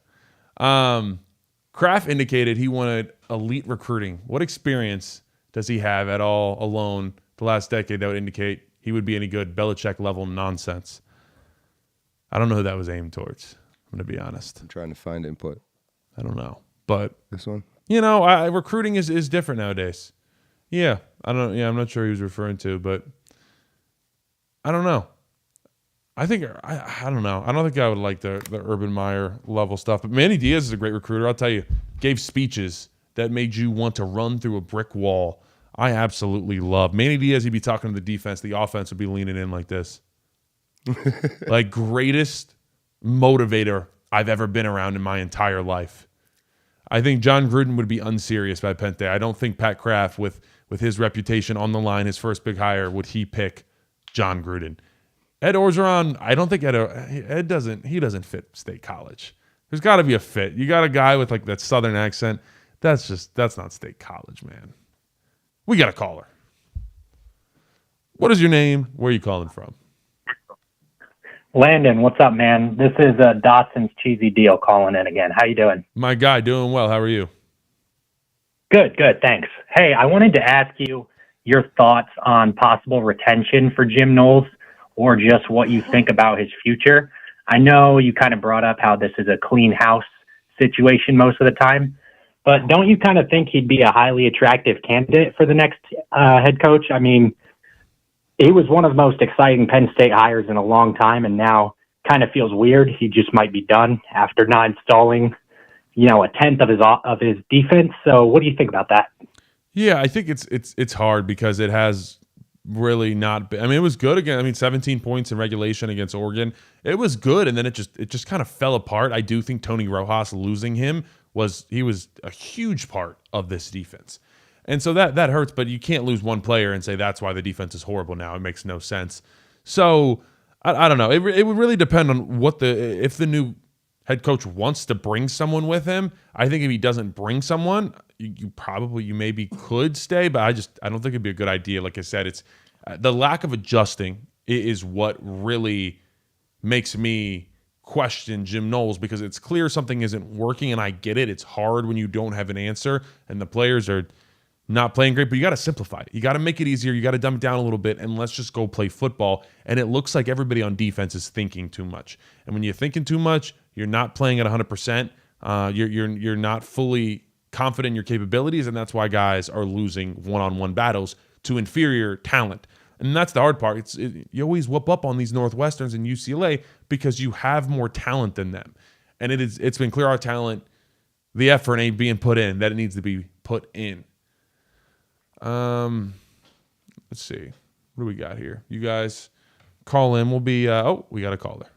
Kraft indicated he wanted elite recruiting. What experience does he have at all alone the last decade that would indicate he would be any good Belichick level nonsense? I don't know who that was aimed towards. I'm going to be honest. I'm trying to find input. I don't know. But this one? Recruiting is different nowadays. Yeah. I'm not sure who he was referring to, but I don't know. I don't know. I don't think I would like the Urban Meyer level stuff. But Manny Diaz is a great recruiter. I'll tell you, gave speeches that made you want to run through a brick wall. I absolutely love Manny Diaz. He'd be talking to the defense. The offense would be leaning in like this. Like greatest motivator I've ever been around in my entire life. I think John Gruden would be unserious by Penn State. I don't think Pat Kraft, with his reputation on the line, his first big hire, would he pick John Gruden. Ed Orgeron, I don't think Ed doesn't fit State College. There's got to be a fit. You got a guy with like that Southern accent. That's not State College, man. We got a caller. What is your name? Where are you calling from? Landon, what's up, man? This is Dotson's Cheesy Deal calling in again. How you doing? My guy, doing well. How are you? Good, thanks. Hey, I wanted to ask you your thoughts on possible retention for Jim Knowles, or just what you think about his future. I know you kind of brought up how this is a clean house situation most of the time, but don't you kind of think he'd be a highly attractive candidate for the next head coach? I mean, he was one of the most exciting Penn State hires in a long time, and now kind of feels weird. He just might be done after not installing, a tenth of his defense. So what do you think about that? Yeah, I think it's hard because it has really not been. I mean, it was good again. I mean, 17 points in regulation against Oregon. It was good, and then it just kind of fell apart. I do think Tony Rojas losing him was a huge part of this defense. And so that hurts, but you can't lose one player and say that's why the defense is horrible now. It makes no sense. So I don't know. It would really depend on if the new head coach wants to bring someone with him. I think if he doesn't bring someone, you maybe could stay, but I don't think it'd be a good idea. Like I said, it's the lack of adjusting is what really makes me question Jim Knowles, because it's clear something isn't working, and I get it. It's hard when you don't have an answer and the players are not playing great, but you got to simplify it. You got to make it easier. You got to dumb it down a little bit, and let's just go play football. And it looks like everybody on defense is thinking too much. And when you're thinking too much, you're not playing at 100%. You're not fully confident in your capabilities, and that's why guys are losing one-on-one battles to inferior talent And that's the hard part. You always whoop up on these Northwesterns and UCLA because you have more talent than them. And it's been clear our talent, the effort ain't being put in, that it needs to be put in. Let's see. What do we got here? You guys call in. We'll be, we got a caller.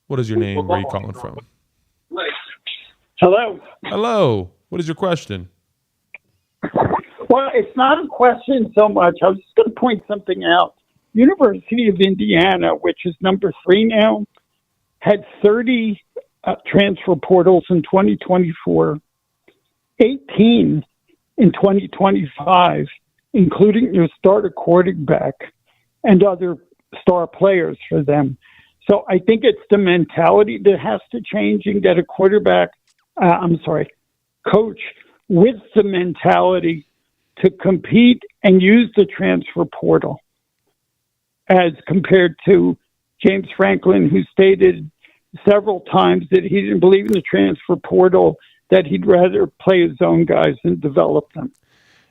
What is your name? Where are you calling from? Hello. Hello. What is your question? Well, it's not a question so much. I was just going to point something out. University of Indiana, which is number 3 now, had 30 transfer portals in 2024, 18 in 2025, including their starter quarterback and other star players for them. So I think it's the mentality that has to change and get a coach with the mentality to compete and use the transfer portal as compared to James Franklin, who stated several times that he didn't believe in the transfer portal, that he'd rather play his own guys and develop them.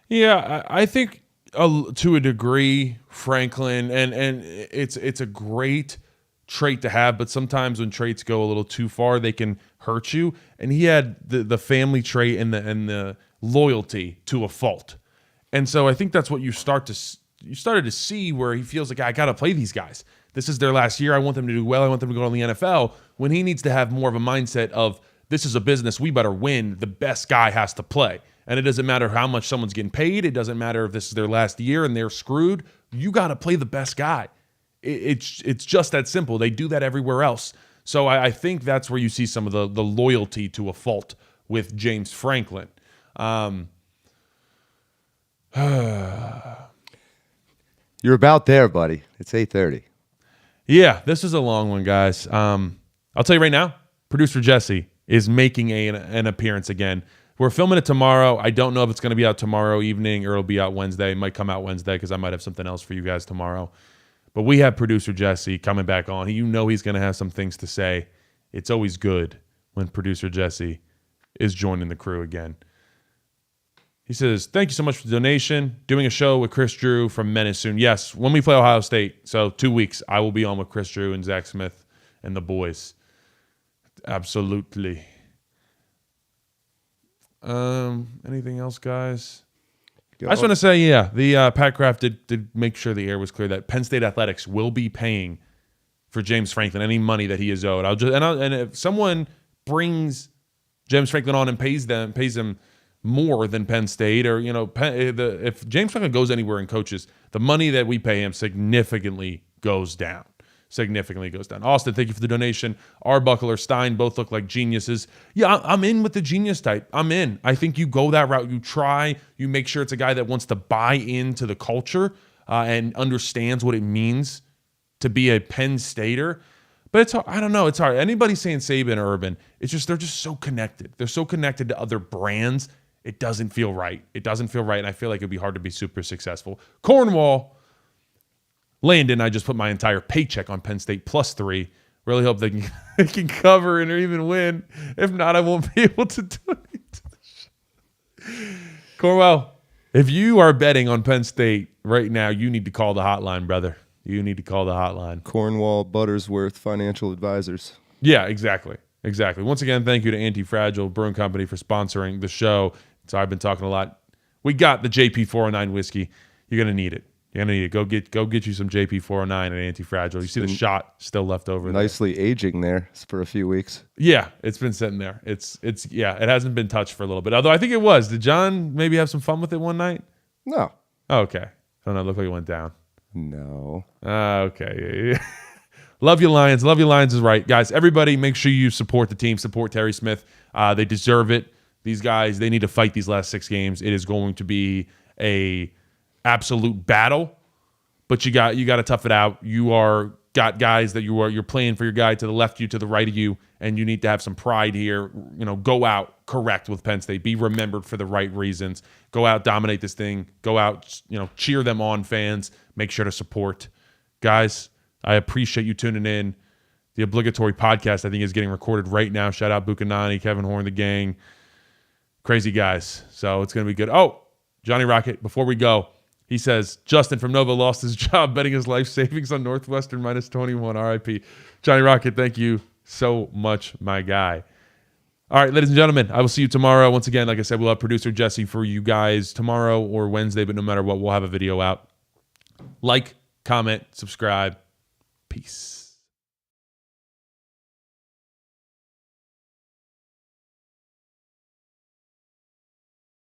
Yeah, I think to a degree, Franklin, and it's a great trait to have, but sometimes when traits go a little too far, they can hurt you. And he had the family trait and the loyalty to a fault. And so I think that's what you started to see, where he feels like, I got to play these guys. This is their last year. I want them to do well. I want them to go to the NFL. When he needs to have more of a mindset of, this is a business. We better win. The best guy has to play. And it doesn't matter how much someone's getting paid. It doesn't matter if this is their last year and they're screwed. You got to play the best guy. It's just that simple. They do that everywhere else. So I think that's where you see some of the loyalty to a fault with James Franklin. You're about there, buddy. It's 8:30. Yeah, this is a long one, guys. I'll tell you right now, producer Jesse is making an appearance again. We're filming it tomorrow. I don't know if it's going to be out tomorrow evening or it'll be out Wednesday. It might come out Wednesday because I might have something else for you guys tomorrow. But we have producer Jesse coming back on. You know he's going to have some things to say. It's always good when producer Jesse is joining the crew again. He says, thank you so much for the donation. Doing a show with Chris Drew from Menace soon. Yes, when we play Ohio State. So 2 weeks, I will be on with Chris Drew and Zach Smith and the boys. Absolutely. Anything else, guys? I just want to say, the Pat Kraft did make sure the air was clear that Penn State Athletics will be paying for James Franklin any money that he is owed. And if someone brings James Franklin on and pays him more than Penn State, or if James Franklin goes anywhere and coaches, the money that we pay him significantly goes down. Austin, thank you for the donation. Arbuckle or Stein both look like geniuses. Yeah, I'm in with the genius type. I'm in. I think you go that route. You try. You make sure it's a guy that wants to buy into the culture and understands what it means to be a Penn Stater. But it's hard. I don't know. It's hard. Anybody saying Saban or Urban, they're just so connected. They're so connected to other brands. It doesn't feel right. And I feel like it'd be hard to be super successful. Cornwall. Landon, I just put my entire paycheck on Penn State +3. Really hope they can cover and or even win. If not, I won't be able to donate to the show. Cornwell, if you are betting on Penn State right now, you need to call the hotline, brother. You need to call the hotline. Cornwall Buttersworth Financial Advisors. Yeah, exactly. Once again, thank you to Anti-Fragile Brewing Company for sponsoring the show. So I've been talking a lot. We got the JP 409 whiskey. You're gonna need it. Go get you some JP 409 and Anti-Fragile. You see the shot still left over there. Nicely aging there for a few weeks. Yeah, it's been sitting there. It hasn't been touched for a little bit. Although I think it was. Did John maybe have some fun with it one night? No. Oh, okay. I don't know. It looked like it went down. No. Okay. Yeah. Love you, Lions. Love you, Lions is right. Guys, everybody make sure you support the team. Support Terry Smith. They deserve it. These guys, they need to fight these last 6 games. It is going to be a absolute battle, but you got to tough it out. Got guys that you're playing for your guy to the left of you, to the right of you, and you need to have some pride here. Go out correct with Penn State. Be remembered for the right reasons. Go out, dominate this thing. Go out, cheer them on, fans. Make sure to support. Guys, I appreciate you tuning in. The obligatory podcast, I think, is getting recorded right now. Shout out Bucanani, Kevin Horn, the gang. Crazy guys. So it's going to be good. Oh, Johnny Rocket, before we go, He says, Justin from Nova lost his job betting his life savings on Northwestern minus 21. RIP. Johnny Rocket, thank you so much, my guy. All right, ladies and gentlemen, I will see you tomorrow. Once again, like I said, we'll have producer Jesse for you guys tomorrow or Wednesday, but no matter what, we'll have a video out. Like, comment, subscribe. Peace.